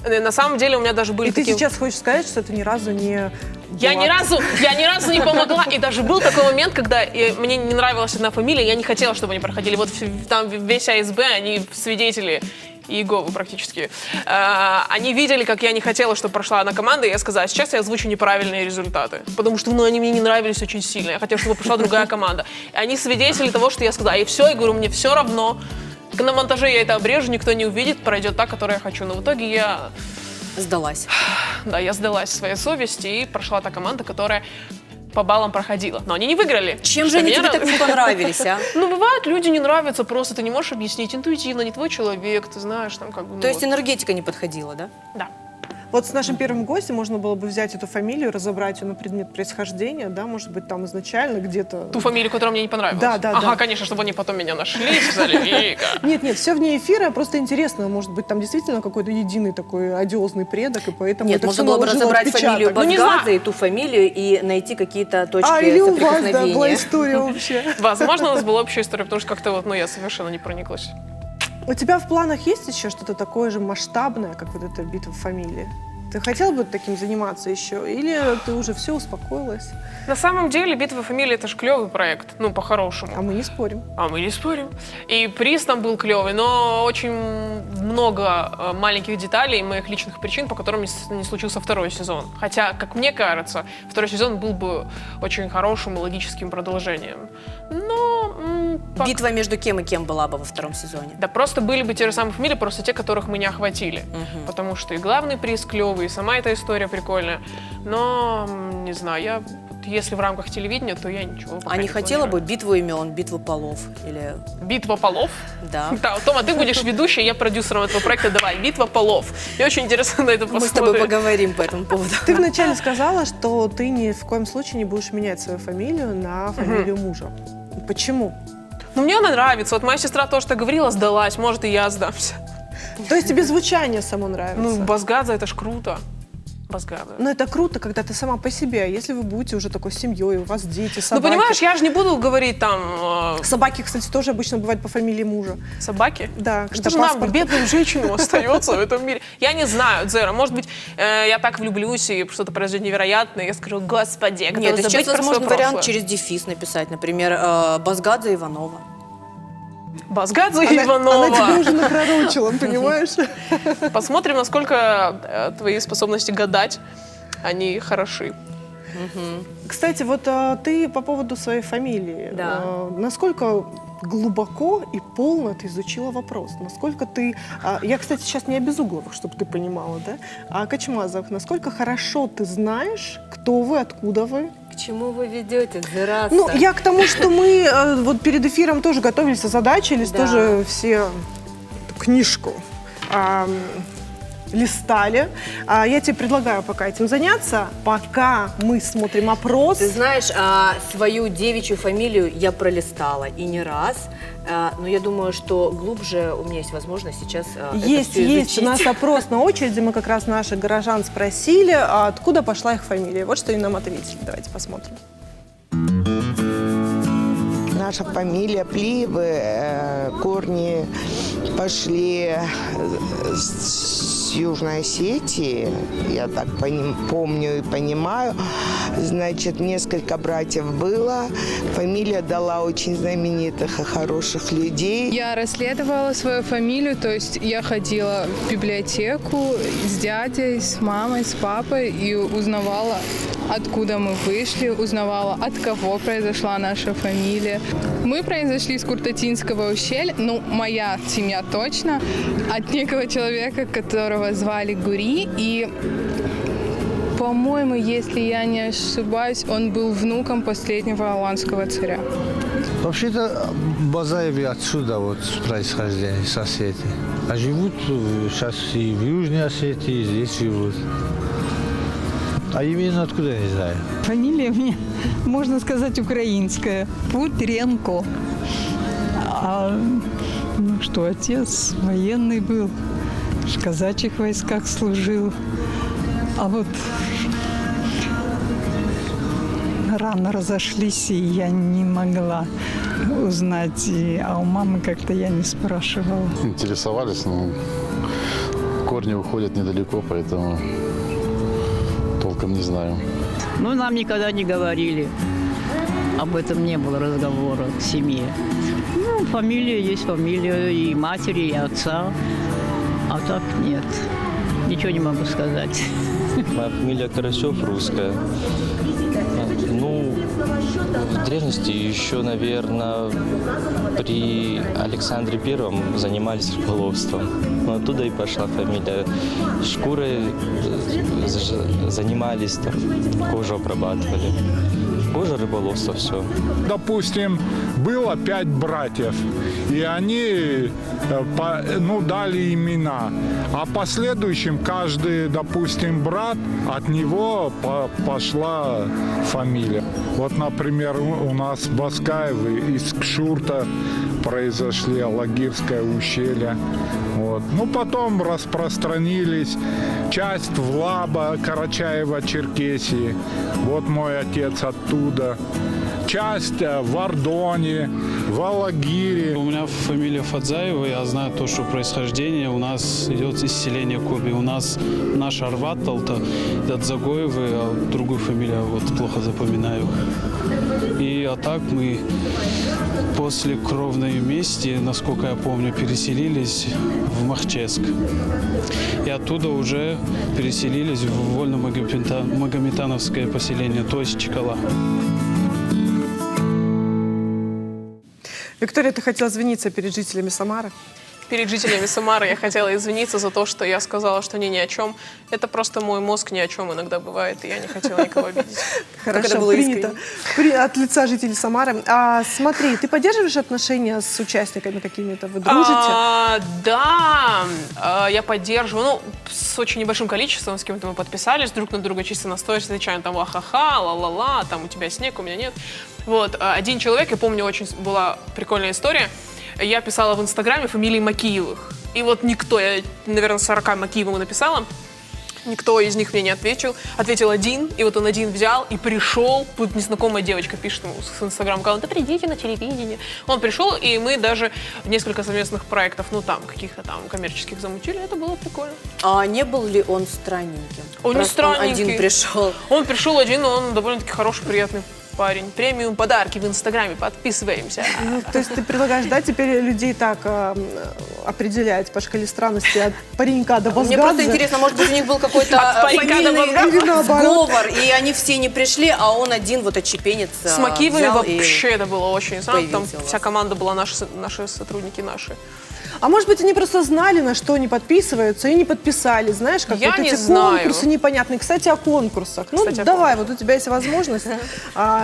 Speaker 7: На самом деле у меня даже были
Speaker 2: И ты
Speaker 7: такие...
Speaker 2: сейчас хочешь сказать, что ты ни разу не...
Speaker 7: Я ни разу не помогла, и даже был такой момент, когда мне не нравилась одна фамилия, я не хотела, чтобы они проходили. Вот там весь АСБ, они свидетели Иеговы практически. Они видели, как я не хотела, чтобы прошла одна команда, и я сказала, сейчас я озвучу неправильные результаты, потому что они мне не нравились очень сильно, я хотела, чтобы прошла другая команда. И они свидетели того, что я сказала, и все, я говорю, мне все равно. На монтаже я это обрежу, никто не увидит, пройдет та, которую я хочу. Но в итоге я...
Speaker 1: Сдалась.
Speaker 7: Да, я сдалась своей совести и прошла та команда, которая по баллам проходила. Но они не выиграли.
Speaker 1: Чем
Speaker 7: Что
Speaker 1: же они
Speaker 7: меня
Speaker 1: тебе так
Speaker 7: радует.
Speaker 1: не понравились, а?
Speaker 7: Ну, бывает, люди не нравятся просто, ты не можешь объяснить интуитивно, не твой человек, ты знаешь, там как бы...
Speaker 1: То есть энергетика не подходила, да?
Speaker 7: Да.
Speaker 2: Вот с нашим первым гостем можно было бы взять эту фамилию, разобрать ее на предмет происхождения, да, может быть, там изначально где-то...
Speaker 7: Ту фамилию, которая мне не понравилась?
Speaker 2: Да, да,
Speaker 7: ага,
Speaker 2: да.
Speaker 7: конечно, чтобы они потом меня нашли и сказали, Вика.
Speaker 2: Нет, все вне эфира, просто интересно, может быть, там действительно какой-то единый такой одиозный предок, и поэтому
Speaker 1: Нет,
Speaker 2: это
Speaker 1: можно
Speaker 2: всё
Speaker 1: было бы
Speaker 2: наложило
Speaker 1: разобрать
Speaker 2: отпечаток.
Speaker 1: фамилию
Speaker 7: Ну, не
Speaker 1: Базгадзе
Speaker 7: знаю.
Speaker 1: и ту фамилию и найти какие-то точки
Speaker 2: Или у вас, да,
Speaker 1: соприкосновения.
Speaker 2: была история вообще.
Speaker 7: Возможно, у нас была общая история, потому что как-то вот, ну, я совершенно не прониклась.
Speaker 2: У тебя в планах есть еще что-то такое же масштабное, как вот эта битва фамилии? Ты хотел бы таким заниматься еще? Или ты уже все успокоилась?
Speaker 7: На самом деле, «Битва фамилий» — это же клевый проект, ну, по-хорошему.
Speaker 2: А мы не спорим.
Speaker 7: А мы не спорим. И приз там был клевый, но очень много маленьких деталей, моих личных причин, по которым не случился второй сезон. Хотя, как мне кажется, второй сезон был бы очень хорошим и логическим продолжением. Но...
Speaker 1: Битва между кем и кем была бы во втором сезоне?
Speaker 7: Да просто были бы те же самые фамилии, просто те, которых мы не охватили. Потому что и главный приз клевый, и сама эта история прикольная. Но, не знаю, если в рамках телевидения, то я ничего пока
Speaker 1: А не
Speaker 7: не
Speaker 1: хотела бы
Speaker 7: планирую.
Speaker 1: битву имен, битву полов? Или...
Speaker 7: Битва полов?
Speaker 1: Да.
Speaker 7: Да, Тома, ты будешь ведущей, я продюсером этого проекта. Давай, битва полов. Мне очень интересно на это
Speaker 1: Мы с тобой
Speaker 7: посмотреть.
Speaker 1: поговорим по этому поводу.
Speaker 2: Ты вначале сказала, что ты ни в коем случае не будешь менять свою фамилию на фамилию мужа. Почему?
Speaker 7: Ну, мне она нравится. Вот моя сестра тоже так говорила, сдалась. Может, и я сдамся.
Speaker 2: То есть тебе звучание само нравится?
Speaker 7: Ну, Базгадзе, это ж круто. Базгадзе.
Speaker 2: Но это круто, когда ты сама по себе. А если вы будете уже такой семьей, у вас дети,
Speaker 7: Ну,
Speaker 2: собаки.
Speaker 7: понимаешь, я же не буду говорить там
Speaker 2: Собаки, кстати, тоже обычно бывают по фамилии мужа.
Speaker 7: собаки.
Speaker 2: Да,
Speaker 7: Что
Speaker 2: когда
Speaker 7: же нам,
Speaker 2: паспорт-
Speaker 7: бедным женщинам, остается в этом мире? Я не знаю, Дзера, может быть, я так влюблюсь и что-то произойдет невероятное, я скажу, господи, я готова
Speaker 1: Нет,
Speaker 7: забыть
Speaker 1: сейчас
Speaker 7: про своё
Speaker 1: возможен вариант
Speaker 7: прошлое.
Speaker 1: через дефис написать. Например, Базгадзе Иванова.
Speaker 7: Базгадзе и Иванова.
Speaker 2: Она тебя уже напророчила, понимаешь?
Speaker 7: Посмотрим, насколько твои способности гадать, они хороши.
Speaker 2: Кстати, вот ты по поводу своей фамилии.
Speaker 1: Да.
Speaker 2: Насколько глубоко и полно ты изучила вопрос? Насколько ты... Я, кстати, сейчас не о Безугловых, чтобы ты понимала, да? А о Кочмазовых. Насколько хорошо ты знаешь, кто вы, откуда вы?
Speaker 1: К чему вы ведете, Дзераса?
Speaker 2: Ну, я к тому, что мы вот перед эфиром тоже готовились, озадачились,
Speaker 1: Да.
Speaker 2: тоже все эту книжку листали. Я тебе предлагаю пока этим заняться, пока мы смотрим опрос.
Speaker 1: Ты знаешь, свою девичью фамилию я пролистала и не раз, но я думаю, что глубже у меня есть возможность сейчас
Speaker 2: Есть,
Speaker 1: это всё
Speaker 2: есть. У нас
Speaker 1: изучить.
Speaker 2: опрос на очереди. Мы как раз наших горожан спросили, откуда пошла их фамилия. Вот что они нам ответили. Давайте посмотрим.
Speaker 8: Наша фамилия Плиевы, корни пошли с Южной Осетии, я так помню и понимаю. Значит, несколько братьев было. Фамилия дала очень знаменитых и хороших людей.
Speaker 9: Я расследовала свою фамилию, то есть я ходила в библиотеку с дядей, с мамой, с папой и узнавала, откуда мы вышли, узнавала, от кого произошла наша фамилия. Мы произошли из Куртатинского ущелья, ну, моя семья точно, от некого человека, которого звали Гури, и, по-моему, если я не ошибаюсь, он был внуком последнего аланского царя.
Speaker 10: Вообще-то Базаевы отсюда вот происхождение, с Осетии. А живут сейчас и в Южной Осетии, и здесь живут. А именно откуда, я не знаю.
Speaker 11: Фамилия у меня, можно сказать, украинская. Путренко. Ну что, отец военный был, в казачьих войсках служил. А вот рано разошлись, и я не могла узнать. А у мамы как-то я не спрашивала.
Speaker 12: Интересовались, но корни уходят недалеко, поэтому толком не знаю.
Speaker 13: Ну, нам никогда не говорили. Об этом не было разговора в семье. Ну, фамилия есть фамилия и матери, и отца. А так нет. Ничего не могу сказать.
Speaker 14: Моя фамилия Карасев, русская. Ну, в древности еще, наверное, при Александре Первом занимались рыболовством. Но оттуда и пошла фамилия. Шкурой занимались, там, кожу обрабатывали. Кожа, рыболовство, все.
Speaker 10: Допустим,
Speaker 15: было 5 братьев, и они дали имена. А последующим каждый, допустим, брат, от него пошла фамилия. Вот, например, у нас Баскаевы из Кшурта произошли, Алагирское ущелье. Вот. Потом распространились часть в Лаба, Карачаево, Черкесии. Вот мой отец оттуда. Часть в Ордоне, в Алагире.
Speaker 16: У меня фамилия Фадзаева, я знаю то, что происхождение у нас идет из селения Коби. У нас наш Арват-Талта, это Загоевы, а другую фамилию плохо запоминаю. А так мы после кровной мести, насколько я помню, переселились в Махческ. И оттуда уже переселились в вольно-магометановское поселение, то есть Чекала.
Speaker 2: Виктория, ты хотела извиниться перед жителями Самары?
Speaker 7: Перед жителями Самары я хотела извиниться за то, что я сказала, что они ни о чем. Это просто мой мозг ни о чем иногда бывает, и я не хотела никого обидеть.
Speaker 2: Хорошо, принято. От лица жителей Самары. Смотри, ты поддерживаешь отношения с участниками какими-то? Вы дружите?
Speaker 7: Да, я поддерживаю. С очень небольшим количеством, с кем-то мы подписались друг на друга, чисто на сторис отвечаем, там, ла-ха-ха, ла-ла-ла, там, у тебя снег, у меня нет. Один человек, я помню, очень была прикольная история. Я писала в Инстаграме фамилии Макиевых. И никто, я, наверное, 40 Макиевым написала, никто из них мне не ответил. Ответил один, и он один взял и пришел. Тут незнакомая девочка пишет ему с Инстаграм-аккаунта: да придите на телевидение. Он пришел, и мы даже несколько совместных проектов, каких-то там коммерческих замутили. Это было прикольно.
Speaker 1: А не был ли он странненьким?
Speaker 7: Он не странненький.
Speaker 1: Он один пришел.
Speaker 7: Он пришел один, но он довольно-таки хороший, приятный парень. Премиум подарки в Инстаграме. Подписываемся.
Speaker 2: То есть ты предлагаешь, теперь людей так определять по шкале странности от паренька до Базгадзе?
Speaker 1: Мне просто интересно, может быть, у них был какой-то фамильный сговор, и они все не пришли, а он один отчепенец.
Speaker 7: С Макиевыми вообще это было очень странно. Там вся команда была наши сотрудники, наши.
Speaker 2: А может быть, они просто знали, на что они подписываются, и не подписали, знаешь, как
Speaker 7: я
Speaker 2: эти конкурсы непонятные. Кстати, о конкурсах. Давай, у тебя есть возможность,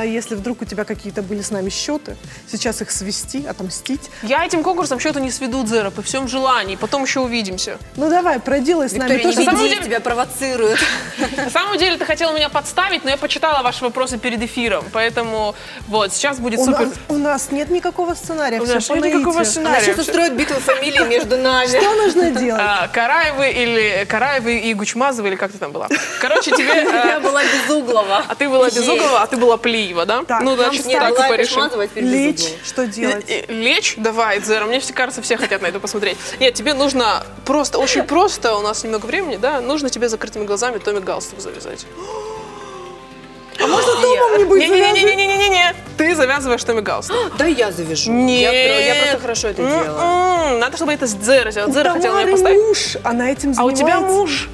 Speaker 2: если вдруг у тебя какие-то были с нами счеты, сейчас их свести, отомстить.
Speaker 7: Я этим конкурсом счеты не сведу, Дзера, при всем желании, потом еще увидимся.
Speaker 2: Давай, проделай с нами.
Speaker 1: Виктория, не веди, тебя провоцируют.
Speaker 7: На самом деле, ты хотела меня подставить, но я почитала ваши вопросы перед эфиром, поэтому сейчас будет супер.
Speaker 2: У нас нет никакого сценария,
Speaker 7: у нас нет никакого сценария.
Speaker 1: Она сейчас устроит битву фамилий между нами.
Speaker 2: Что нужно делать?
Speaker 7: Караевы и Гучмазовы, или как ты там была? Короче, тебе...
Speaker 1: Я была Безуглова.
Speaker 7: А ты была Безуглова, а ты была Плиева, да?
Speaker 2: Значит,
Speaker 1: так порешим.
Speaker 2: Лечь, что делать?
Speaker 7: Лечь? Давай, Дзера, мне кажется, все хотят на это посмотреть. Нет, тебе нужно очень просто, у нас немного времени, да? Нужно тебе закрытыми глазами Томми галстук завязать.
Speaker 2: А можно дома мне будет завязывать?
Speaker 7: Не-не-не, ты завязываешь Томми галстук.
Speaker 1: Да я завяжу.
Speaker 7: Нет.
Speaker 1: Я просто хорошо это делаю.
Speaker 7: Надо, чтобы это Дзера сделала. Дзера хотела меня поставить.
Speaker 2: Муж, она этим занимается.
Speaker 7: А у тебя муж.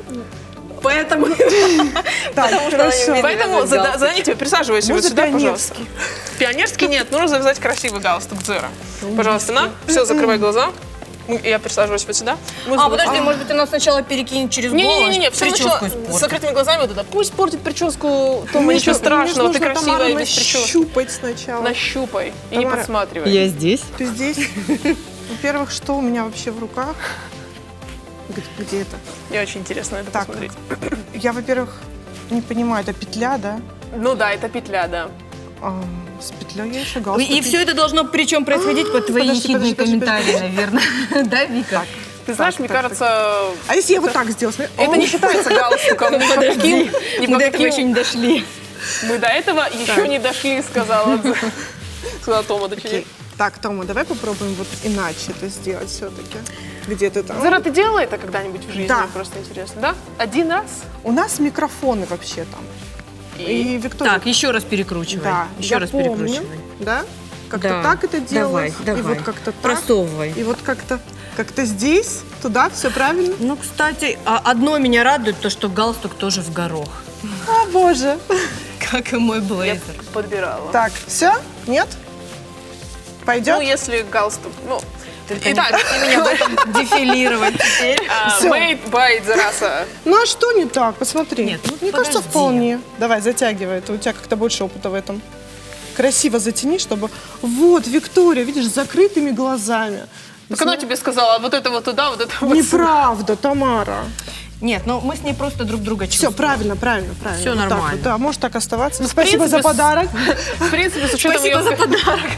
Speaker 1: Поэтому...
Speaker 7: Поэтому звоните, присаживайся вот сюда, пожалуйста.
Speaker 2: Пионерский?
Speaker 7: Пионерский нет, нужно завязать красивый галстук, Дзера. Пожалуйста, на. Все, закрывай глаза. Я присаживаюсь вот сюда.
Speaker 1: Подожди, может быть, она сначала перекинет через голову?
Speaker 7: Не-не-не, все сначала с закрытыми глазами вот это. Пусть портит прическу, Тома, ничего страшного, ты красивая без прически.
Speaker 2: Нащупать сначала.
Speaker 7: Нащупай и не подсматривай.
Speaker 13: Я здесь.
Speaker 2: Ты здесь? Во-первых, что у меня вообще в руках? Где это?
Speaker 7: Мне очень интересно это посмотреть.
Speaker 2: Я, во-первых, не понимаю, это петля, да?
Speaker 7: Ну да, это петля, да.
Speaker 2: С петлей я еще галстук.
Speaker 1: И все это должно причем происходить под твои ехидные комментарии, наверное. Да, Вика?
Speaker 7: Ты знаешь, мне кажется...
Speaker 2: А если я вот так сделаю?
Speaker 7: Это не считается галстуком.
Speaker 1: Подожди, мы до этого еще не дошли.
Speaker 7: Мы до этого еще не дошли, сказала Тома дочери.
Speaker 2: Так, Тома, давай попробуем вот иначе это сделать все-таки. Где ты там?
Speaker 7: Зара, ты делала это когда-нибудь в жизни?
Speaker 2: Да.
Speaker 7: Просто интересно, да? Один раз?
Speaker 2: У нас микрофоны вообще там. И Виктория...
Speaker 1: Так, еще раз перекручивай.
Speaker 2: Да,
Speaker 1: еще раз перекручивай.
Speaker 2: Да? Как-то так это делалось.
Speaker 1: Давай.
Speaker 2: И вот как-то так.
Speaker 1: Просовывай.
Speaker 2: И вот как-то здесь, туда, все правильно?
Speaker 1: Ну, кстати, одно меня радует, то, что галстук тоже в горох.
Speaker 2: О, боже.
Speaker 1: Как и мой блейзер.
Speaker 7: Я подбирала.
Speaker 2: Так, все? Нет? Пойдет?
Speaker 7: Ну, если галстук,
Speaker 1: Итак, меня в этом дефилировать теперь.
Speaker 7: Made by Зараса.
Speaker 2: Ну, а что не так? Посмотри.
Speaker 1: Нет,
Speaker 2: мне кажется, вполне. Давай, затягивай. У тебя как-то больше опыта в этом. красиво затяни, чтобы... Вот, Виктория, видишь, с закрытыми глазами.
Speaker 7: Так она тебе сказала, вот это вот туда, вот это вот сюда.
Speaker 2: Неправда, Тамара.
Speaker 1: Нет, ну мы с ней просто друг друга чувствуем.
Speaker 2: Все, правильно.
Speaker 1: Всё
Speaker 2: Вот так
Speaker 1: нормально.
Speaker 2: вот, да, может так оставаться.
Speaker 7: Ну,
Speaker 2: Спасибо за подарок.
Speaker 7: В принципе, с учетом
Speaker 1: Спасибо за подарок.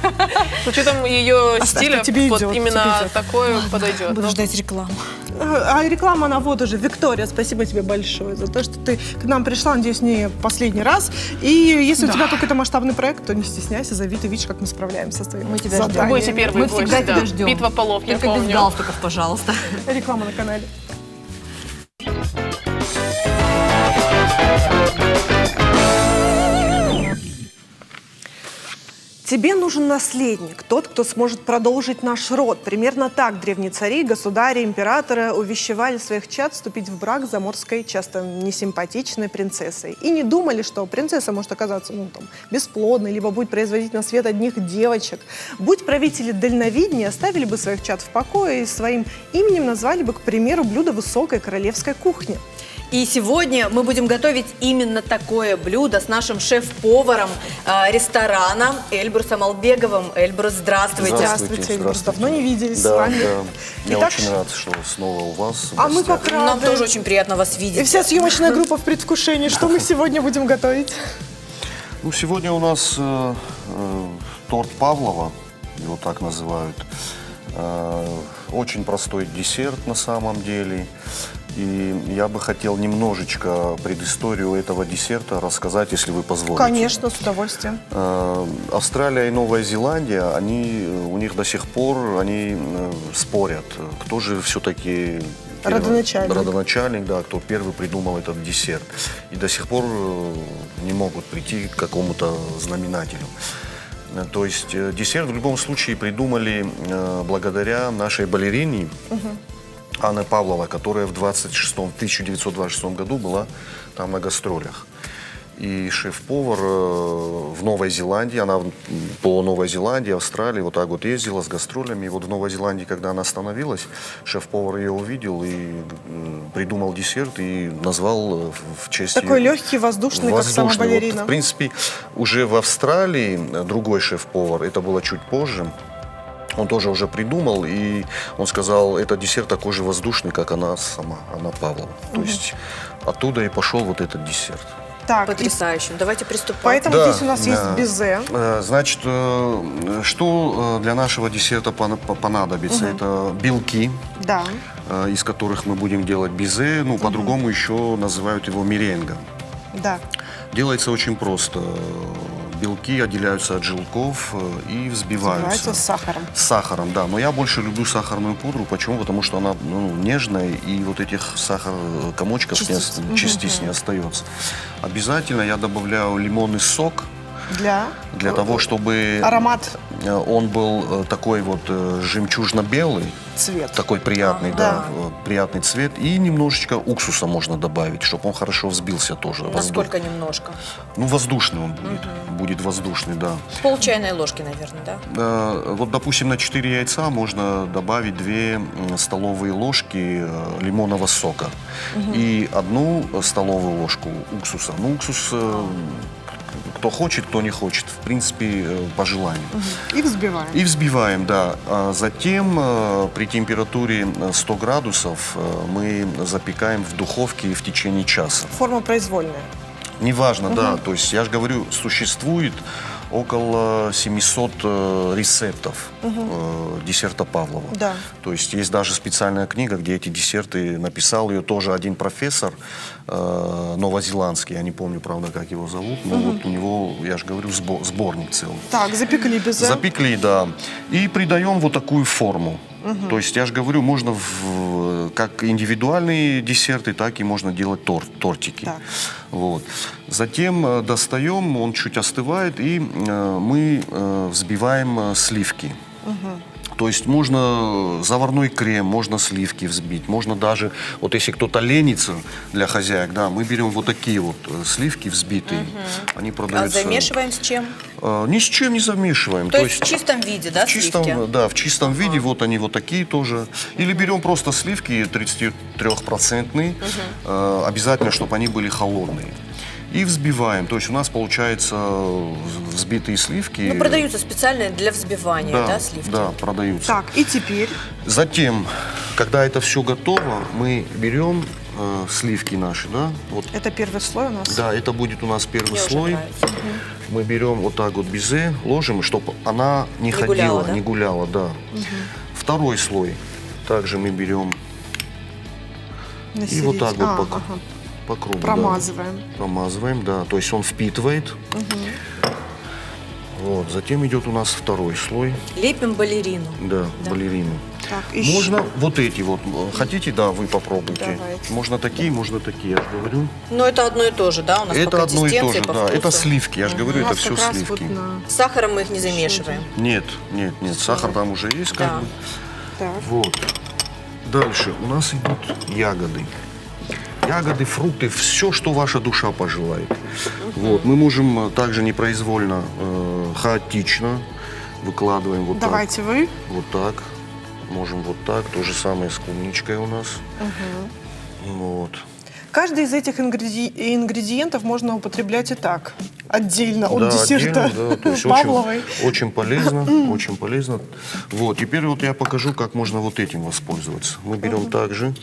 Speaker 7: С учетом ее
Speaker 2: Оставь,
Speaker 7: стиля,
Speaker 2: тебе
Speaker 7: вот
Speaker 2: идет,
Speaker 7: именно
Speaker 2: тебе идет.
Speaker 7: такое подойдет.
Speaker 1: Буду
Speaker 7: Ну,
Speaker 1: ждать рекламу.
Speaker 2: А реклама, она вот уже. Виктория, спасибо тебе большое за то, что ты к нам пришла, надеюсь, не последний раз. И если у тебя какой-то масштабный проект, то не стесняйся, зови, ты видишь, как мы справляемся с твоим
Speaker 1: Мы тебя
Speaker 2: заданием.
Speaker 7: Будете первый
Speaker 1: Мы
Speaker 7: гость,
Speaker 1: всегда
Speaker 7: да.
Speaker 1: тебя ждем.
Speaker 7: Битва полов, я
Speaker 1: Только без
Speaker 7: помню.
Speaker 1: галстуков, пожалуйста.
Speaker 2: Реклама на канале. Тебе нужен наследник, тот, кто сможет продолжить наш род. Примерно так древние цари, государи, императоры увещевали своих чад вступить в брак с заморской, часто несимпатичной принцессой. И не думали, что принцесса может оказаться бесплодной, либо будет производить на свет одних девочек. Будь правители дальновиднее, оставили бы своих чад в покое и своим именем назвали бы, к примеру, блюдо высокой королевской кухни.
Speaker 1: И сегодня мы будем готовить именно такое блюдо с нашим шеф-поваром ресторана Эльбрусом Албеговым. Эльбрус, здравствуйте.
Speaker 2: Здравствуйте, Эльбрус. Давно не виделись с
Speaker 17: Да,
Speaker 2: вами.
Speaker 17: да. Я
Speaker 2: Итак,
Speaker 17: очень рад, что снова у вас. в
Speaker 2: А мы
Speaker 17: гостях.
Speaker 2: как рады.
Speaker 1: Нам тоже очень приятно вас
Speaker 2: И
Speaker 1: видеть.
Speaker 2: вся съемочная группа в предвкушении. Что мы сегодня будем готовить?
Speaker 17: Ну, сегодня у нас торт Павлова, его так называют. Очень простой десерт на самом деле. И я бы хотел немножечко предысторию этого десерта рассказать, если вы позволите.
Speaker 2: Конечно, с удовольствием.
Speaker 17: Австралия и Новая Зеландия, у них до сих пор они спорят, кто же все-таки родоначальник, да, кто первый придумал этот десерт. И до сих пор не могут прийти к какому-то знаменателю. То есть десерт в любом случае придумали благодаря нашей балерине Анны Павлова, которая в 1926 году была там на гастролях. И шеф-повар в Новой Зеландии, она по Новой Зеландии, Австралии вот так вот ездила с гастролями. И вот в Новой Зеландии, когда она остановилась, шеф-повар ее увидел и придумал десерт и назвал в честь
Speaker 2: Такой
Speaker 17: ее.
Speaker 2: легкий, воздушный, как сама балерина.
Speaker 17: Вот, в принципе, уже в Австралии другой шеф-повар, это было чуть позже, он тоже уже придумал, и он сказал, это десерт такой же воздушный, как она сама, Анна Павлова. То есть оттуда и пошел вот этот десерт.
Speaker 2: Так,
Speaker 1: Потрясающе. Давайте приступать.
Speaker 2: Поэтому здесь у нас есть безе.
Speaker 17: Значит, что для нашего десерта понадобится? Это белки,
Speaker 2: Да.
Speaker 17: из которых мы будем делать безе, ну, по-другому еще называют его меренга.
Speaker 2: Да.
Speaker 17: Делается очень просто. Белки отделяются от желтков и взбиваются.
Speaker 2: Взбиваются с сахаром.
Speaker 17: С сахаром, да. Но я больше люблю сахарную пудру. Почему? Потому что она нежная, и вот этих комочков частиц не остается. Обязательно я добавляю лимонный сок. Для того, чтобы
Speaker 2: аромат.
Speaker 17: Он был такой вот жемчужно-белый.
Speaker 2: Цвет.
Speaker 17: Такой приятный, да, приятный цвет. И немножечко уксуса можно добавить, чтобы он хорошо взбился тоже.
Speaker 1: Насколько немножко?
Speaker 17: Ну, воздушный он будет. Будет воздушный, да.
Speaker 1: Пол чайной ложки, наверное, да?
Speaker 17: Вот, допустим, на 4 яйца можно добавить 2 столовые ложки лимонного сока. И 1 столовую ложку уксуса. Ну, уксус... Кто хочет, кто не хочет. В принципе, по желанию.
Speaker 2: И взбиваем.
Speaker 17: И взбиваем, да. А затем при температуре 100 градусов мы запекаем в духовке в течение часа.
Speaker 2: Форма произвольная.
Speaker 17: Неважно, да. То есть, я же говорю, существует около 700 рецептов десерта Павлова.
Speaker 2: Да.
Speaker 17: То есть есть даже специальная книга, где эти десерты написал ее тоже один профессор новозеландский. Я не помню, правда, как его зовут, но вот у него, я же говорю, сборник целый.
Speaker 2: Так, запекли безе.
Speaker 17: Запекли, да. И придаем вот такую форму. То есть, я же говорю, можно как индивидуальные десерты, так и можно делать тортики. Вот. Затем достаем, он чуть остывает, и мы взбиваем сливки. То есть можно заварной крем, можно сливки взбить, можно даже, вот если кто-то ленится для хозяек, да, мы берем вот такие вот сливки взбитые, они продаются.
Speaker 1: А замешиваем с чем?
Speaker 17: Ни с чем не замешиваем.
Speaker 1: То есть в чистом виде, да, сливки?
Speaker 17: Да, в чистом виде, вот они вот такие тоже. Или берем просто сливки 33%, обязательно, чтобы они были холодные. И взбиваем. То есть у нас получается взбитые сливки.
Speaker 1: Ну, продаются специально для взбивания, да, сливки?
Speaker 17: Да, продаются.
Speaker 2: Так, и теперь?
Speaker 17: Затем, когда это все готово, мы берем сливки наши, да? Вот.
Speaker 2: Это первый слой у нас?
Speaker 17: Да, это будет у нас первый
Speaker 1: Мне
Speaker 17: слой. Мы берем вот так вот безе, ложим, чтобы она не ходила,
Speaker 1: гуляла, да?
Speaker 17: не гуляла, да. Второй слой. Также мы берем и вот так вот по кругу.
Speaker 2: Промазываем.
Speaker 17: Да. Промазываем, да. То есть он впитывает. Вот. Затем идет у нас второй слой.
Speaker 1: Лепим балерину.
Speaker 17: Да, балерину.
Speaker 2: Так,
Speaker 17: можно вот эти вот. Хотите, да, вы попробуйте.
Speaker 2: Давайте.
Speaker 17: Можно такие, я же говорю.
Speaker 1: Но это одно и то же, да? У нас
Speaker 17: Это
Speaker 1: по
Speaker 17: одно и то
Speaker 1: консистенции,
Speaker 17: же,
Speaker 1: по
Speaker 17: да.
Speaker 1: вкусу.
Speaker 17: Это сливки, я же говорю,
Speaker 2: У
Speaker 17: это
Speaker 2: нас
Speaker 17: все
Speaker 2: как раз вот
Speaker 17: сливки.
Speaker 1: С сахаром мы их не замешиваем.
Speaker 17: Нет, сахар там уже есть, как
Speaker 1: Да.
Speaker 17: бы.
Speaker 2: Так.
Speaker 17: Вот. Дальше у нас идут ягоды. Ягоды, фрукты, все, что ваша душа пожелает. Вот. Мы можем также непроизвольно, хаотично выкладываем вот
Speaker 2: Давайте
Speaker 17: так.
Speaker 2: вы.
Speaker 17: Вот так. Можем вот так. То же самое с клубничкой у нас. Вот.
Speaker 2: Каждый из этих ингредиентов можно употреблять и так, отдельно от
Speaker 17: Да,
Speaker 2: десерта
Speaker 17: отдельно, да. То есть
Speaker 2: Павловой.
Speaker 17: очень полезно, очень полезно. Вот, теперь вот я покажу, как можно вот этим воспользоваться. Мы берем также,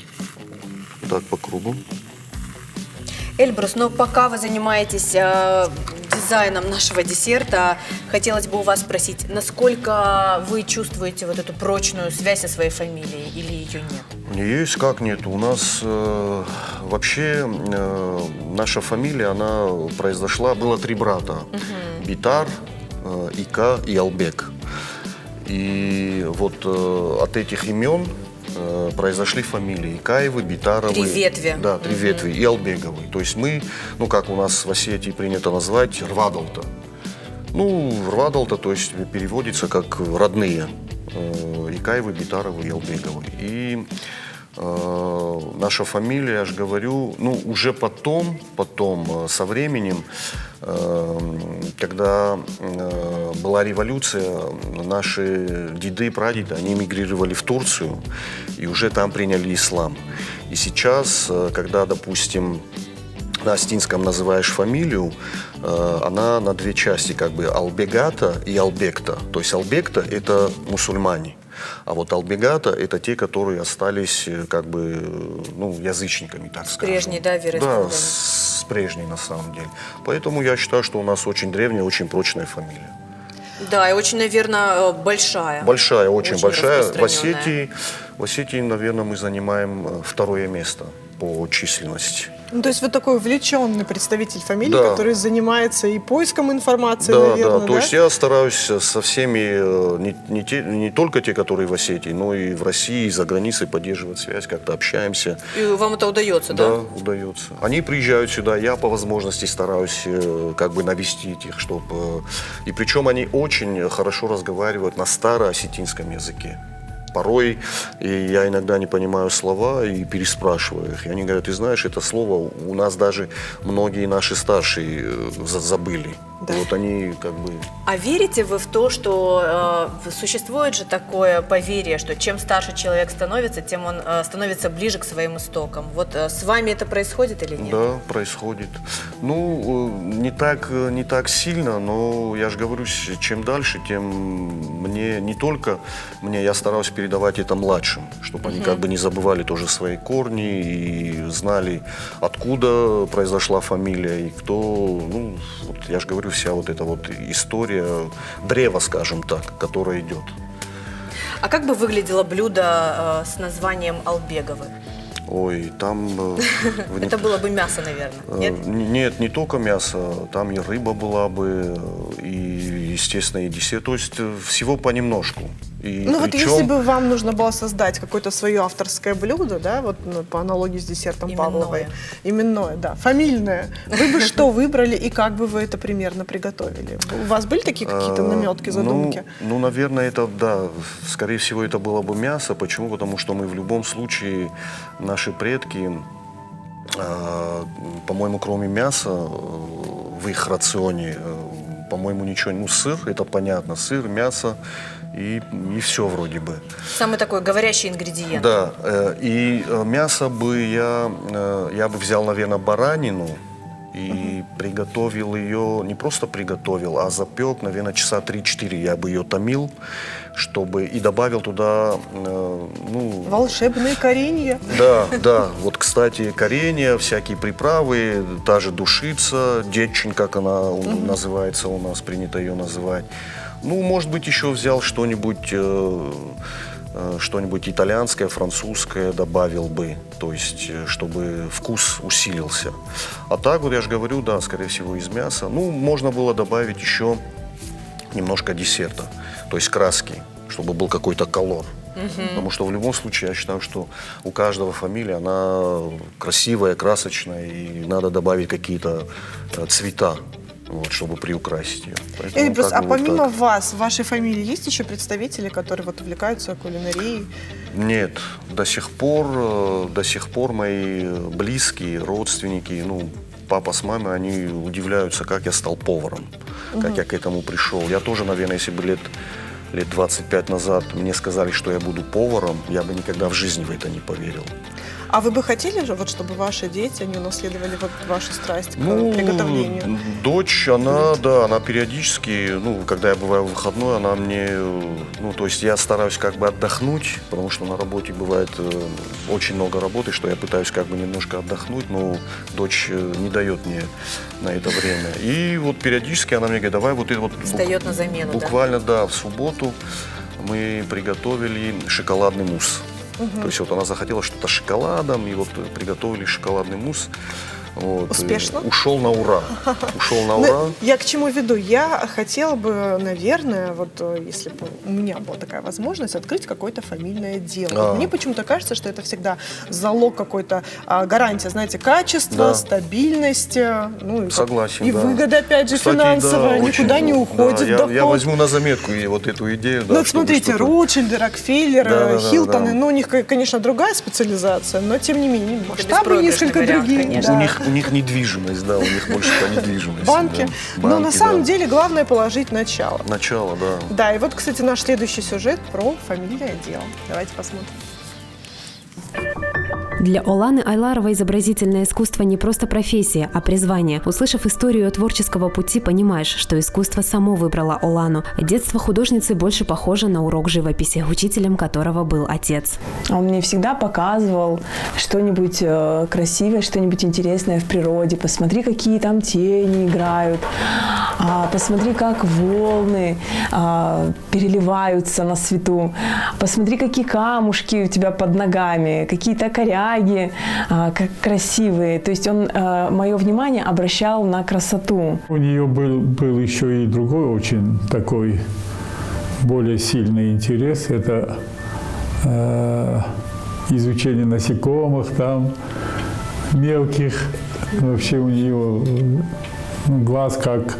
Speaker 17: так по кругу.
Speaker 1: Эльбрус, но пока вы занимаетесь дизайном нашего десерта, хотелось бы у вас спросить, насколько вы чувствуете вот эту прочную связь со своей фамилией или ее нет?
Speaker 17: Есть, как нет. У нас вообще наша фамилия, она произошла, было 3 брата. Битар, Ика и Албек. И вот от этих имен произошли фамилии Икаевы, Битаровы.
Speaker 1: 3 ветви.
Speaker 17: Да, 3 ветви. И Албеговы. То есть мы, ну как у нас в Осетии принято назвать, Рвадалта. Ну, Рвадалта, то есть переводится как родные. Икаевы, Битаровы и Албеговы. И наша фамилия, я же говорю, ну, уже потом, со временем, когда была революция, наши деды и прадеды, они эмигрировали в Турцию и уже там приняли ислам. И сейчас, когда, допустим, на астинском называешь фамилию, она на 2 части, как бы Албегата и Албекта. То есть Албекта – это мусульмане. А вот албегата – это те, которые остались как бы, ну, язычниками, так скажем.
Speaker 1: Прежней, да, вероисповедания?
Speaker 17: Да, с прежней на самом деле. Поэтому я считаю, что у нас очень древняя, очень прочная фамилия.
Speaker 1: Да, и очень, наверное, большая.
Speaker 17: Большая, очень большая.
Speaker 1: распространенная.
Speaker 17: В Осетии, наверное, мы занимаем 2-е место по численности.
Speaker 2: Ну, то есть вы такой увлеченный представитель фамилии,
Speaker 17: Да.
Speaker 2: который занимается и поиском информации,
Speaker 17: Да,
Speaker 2: наверное,
Speaker 17: да. То есть я стараюсь со всеми, не только те, которые в Осетии, но и в России, и за границей поддерживать связь, как-то общаемся.
Speaker 1: И вам это удается, да?
Speaker 17: Да, удается. Они приезжают сюда, я по возможности стараюсь как бы навестить их, чтобы... И причем они очень хорошо разговаривают на староосетинском языке. Порой я иногда не понимаю слова и переспрашиваю их. И они говорят, ты знаешь, это слово у нас даже многие наши старшие забыли.
Speaker 2: Да.
Speaker 17: Вот они как бы...
Speaker 1: А верите вы в то, что существует же такое поверье, что чем старше человек становится, тем он становится ближе к своим истокам? Вот с вами это происходит или нет?
Speaker 17: Да, происходит. Ну, не так сильно, но я же говорю, чем дальше, тем мне, не только мне, я стараюсь передавать это младшим, чтобы они как бы не забывали тоже свои корни и знали, откуда произошла фамилия и кто, ну, вот я же говорю, вся вот эта вот история, древо, скажем так, которое идет.
Speaker 1: А как бы выглядело блюдо с названием Албеговы?
Speaker 17: Ой, там...
Speaker 1: Это было бы мясо, наверное, нет?
Speaker 17: Нет, не только мясо, там и рыба была бы, и, естественно, и десерт. То есть всего понемножку. И
Speaker 2: Ну вот
Speaker 17: причем...
Speaker 2: если бы вам нужно было создать какое-то свое авторское блюдо, да, вот по аналогии с десертом Павловой, именное, да, фамильное, вы бы что выбрали и как бы вы это примерно приготовили? У вас были такие какие-то наметки, задумки?
Speaker 17: Ну, наверное, это, да, скорее всего, это было бы мясо. Почему? Потому что мы в любом случае, наши предки, по-моему, кроме мяса в их рационе, по-моему, ничего, ну, сыр, это понятно, сыр, мясо, и все вроде бы.
Speaker 1: Самый такой говорящий ингредиент.
Speaker 17: Да, и мясо бы я бы взял, наверное, баранину и приготовил ее, не просто приготовил, а запек, наверное, часа 3-4 я бы ее томил, чтобы и добавил туда,
Speaker 2: волшебные коренья.
Speaker 17: Да, вот, кстати, коренья, всякие приправы, та же душица, дечень, как она называется у нас, принято ее называть. Может быть, еще взял что-нибудь итальянское, французское добавил бы, то есть, чтобы вкус усилился. А так, вот я же говорю, да, скорее всего, из мяса. Можно было добавить еще немножко десерта, то есть краски, чтобы был какой-то колор. Потому что в любом случае я считаю, что у каждого фамилия, она красивая, красочная, и надо добавить какие-то цвета, чтобы приукрасить ее.
Speaker 2: Эльбрус, а помимо вас, в вашей фамилии есть еще представители, которые увлекаются кулинарией?
Speaker 17: Нет, до сих пор мои близкие, родственники, папа с мамой, они удивляются, как я стал поваром, как я к этому пришел. Я тоже, наверное, если бы лет 25 назад мне сказали, что я буду поваром, я бы никогда в жизни в это не поверил.
Speaker 2: А вы бы хотели же, чтобы ваши дети, они унаследовали вашу страсть к приготовлению?
Speaker 17: Дочь, она периодически, когда я бываю в выходной, она мне, то есть я стараюсь как бы отдохнуть, потому что на работе бывает очень много работы, что я пытаюсь как бы немножко отдохнуть, но дочь не дает мне на это время. И вот периодически она мне говорит, давай вот это вот...
Speaker 1: Встает на замену,
Speaker 17: буквально, да, в субботу мы приготовили шоколадный мусс. То есть вот она захотела что-то с шоколадом, и вот приготовили шоколадный мусс.
Speaker 2: Успешно?
Speaker 17: Ушел на ура.
Speaker 2: Я к чему веду? Я хотела бы, наверное, если бы у меня была такая возможность, открыть какое-то фамильное дело. Мне почему-то кажется, что это всегда залог какой-то, гарантия, знаете, качества, стабильности.
Speaker 17: Согласен,
Speaker 2: и выгода, опять же, финансовая, никуда не уходит.
Speaker 17: Я возьму на заметку и вот эту идею.
Speaker 2: Смотрите, Ротшильды, Рокфеллеры, Хилтоны, у них, конечно, другая специализация, но, тем не менее, масштабы несколько другие.
Speaker 17: У них недвижимость, у них больше по недвижимости.
Speaker 2: Банки. Но на самом деле главное положить начало.
Speaker 17: Начало, да.
Speaker 2: Да, и вот, кстати, наш следующий сюжет про фамильное дело. Давайте посмотрим.
Speaker 4: Для Оланы Айларовой изобразительное искусство не просто профессия, а призвание. Услышав историю ее творческого пути, понимаешь, что искусство само выбрало Олану. Детство художницы больше похоже на урок живописи, учителем которого был отец.
Speaker 18: Он мне всегда показывал что-нибудь красивое, что-нибудь интересное в природе. Посмотри, какие там тени играют. Посмотри, как волны переливаются на свету. Посмотри, какие камушки у тебя под ногами, какие-то коряги, как красивые. То есть он мое внимание обращал на красоту.
Speaker 15: У нее был еще и другой очень такой более сильный интерес. Это изучение насекомых, там мелких. Вообще у нее глаз как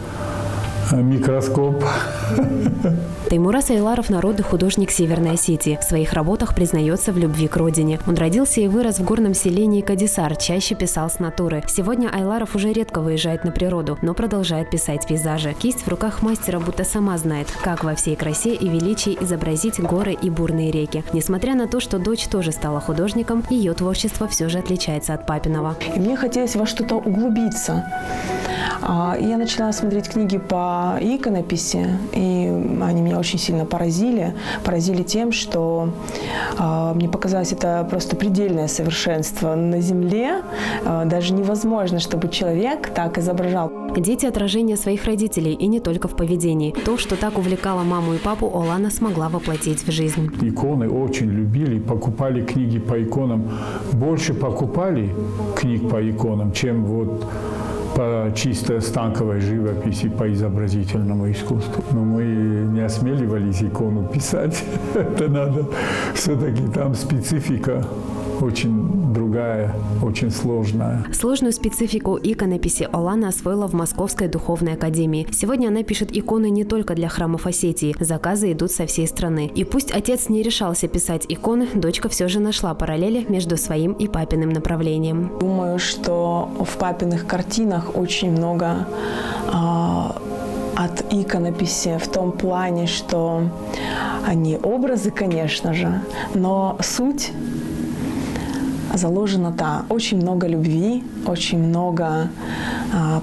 Speaker 15: микроскоп.
Speaker 4: Таймураз Айларов – народный художник Северной Осетии. В своих работах признается в любви к родине. Он родился и вырос в горном селении Кадисар, чаще писал с натуры. Сегодня Айларов уже редко выезжает на природу, но продолжает писать пейзажи. Кисть в руках мастера будто сама знает, как во всей красе и величии изобразить горы и бурные реки. Несмотря на то, что дочь тоже стала художником, ее творчество все же отличается от папиного.
Speaker 18: И мне хотелось во что-то углубиться. Я начала смотреть книги по иконописи, и они меня очень сильно поразили. Поразили тем, что мне показалось, это просто предельное совершенство. На Земле даже невозможно, чтобы человек так изображал.
Speaker 4: Дети – отражение своих родителей, и не только в поведении. То, что так увлекало маму и папу, Олана смогла воплотить в жизнь.
Speaker 15: Иконы очень любили, покупали книги по иконам. Больше покупали книг по иконам, чем по чисто станковой живописи, по изобразительному искусству. Но мы не осмеливались икону писать. Это надо. Все-таки там специфика очень другая, очень сложная.
Speaker 4: Сложную специфику иконописи Олана освоила в Московской духовной академии. Сегодня она пишет иконы не только для храмов Осетии. Заказы идут со всей страны. И пусть отец не решался писать иконы, дочка все же нашла параллели между своим и папиным направлением.
Speaker 18: Думаю, что в папиных картинах очень много от иконописи в том плане, что они образы, конечно же, но суть заложено очень много любви, очень много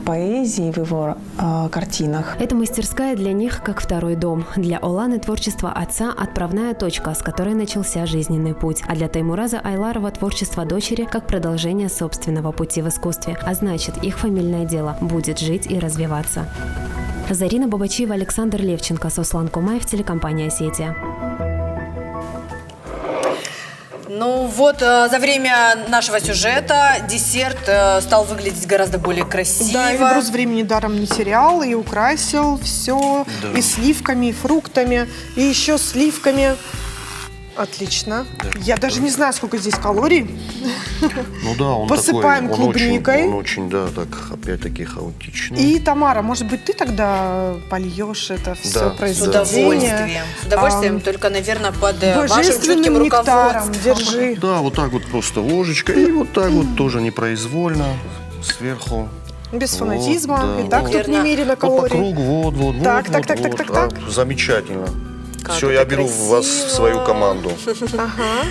Speaker 18: поэзии в его картинах.
Speaker 4: Эта мастерская для них как второй дом. Для Оланы творчество отца – отправная точка, с которой начался жизненный путь. А для Таймураза Айларова творчество дочери как продолжение собственного пути в искусстве. А значит, их фамильное дело будет жить и развиваться. Зарина Бабачиева, Александр Левченко, Сослан Кумаев, телекомпания «Осетия».
Speaker 1: Ну вот, за время нашего сюжета десерт стал выглядеть гораздо более красиво.
Speaker 2: Да, и груз времени даром не терял, и украсил все, и сливками, и фруктами, и еще сливками. Отлично. Я даже не знаю, сколько здесь калорий.
Speaker 17: Ну да, он
Speaker 2: посыпаем
Speaker 17: такой,
Speaker 2: клубникой.
Speaker 17: Он очень, да, так, опять-таки, хаотичный.
Speaker 2: И, Тамара, может быть, ты тогда польешь это все произведение?
Speaker 1: С удовольствием. С удовольствием, только, наверное, под вашим чутким руководством.
Speaker 2: Держи.
Speaker 17: Да, вот так вот просто ложечкой, и вот так вот тоже непроизвольно сверху.
Speaker 2: Без фанатизма.
Speaker 17: Вот, да,
Speaker 2: и так
Speaker 17: вот.
Speaker 2: тут немерено калорий.
Speaker 17: Вот по кругу, вот.
Speaker 2: Так.
Speaker 17: Замечательно. Все, я беру вас в свою команду.
Speaker 2: Ага.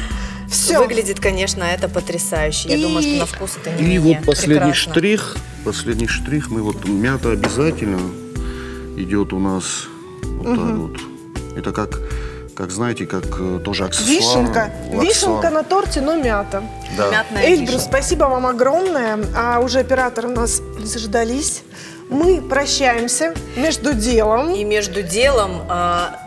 Speaker 2: Все.
Speaker 1: Выглядит, конечно, это потрясающе. Я думаю, что на вкус это не
Speaker 17: И
Speaker 1: менее
Speaker 17: вот последний
Speaker 1: прекрасно.
Speaker 17: штрих, мы вот мята обязательно идет у нас вот так вот. Это как знаете, как тоже аксессуар.
Speaker 2: Вишенка на торте, но мята.
Speaker 17: Да.
Speaker 2: Эльбрус, спасибо вам огромное. А уже операторы у нас заждались. Мы прощаемся между делом.
Speaker 1: И между делом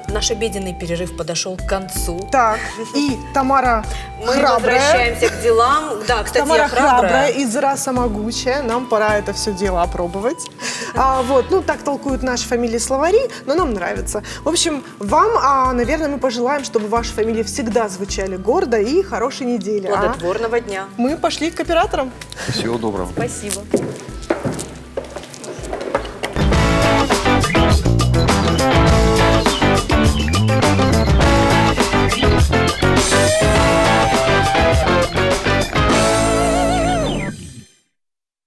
Speaker 1: наш обеденный перерыв подошел к концу.
Speaker 2: Так, и Тамара
Speaker 1: Мы
Speaker 2: храбрая.
Speaker 1: возвращаемся к делам. Да, кстати,
Speaker 2: Тамара
Speaker 1: я храбрая.
Speaker 2: и Зраса могучая. Нам пора это все дело опробовать. Так толкуют наши фамилии словари, но нам нравится. В общем, вам, наверное, мы пожелаем, чтобы ваши фамилии всегда звучали гордо и хорошей недели.
Speaker 1: Плодотворного дня.
Speaker 2: Мы пошли к операторам.
Speaker 17: Всего доброго.
Speaker 1: Спасибо.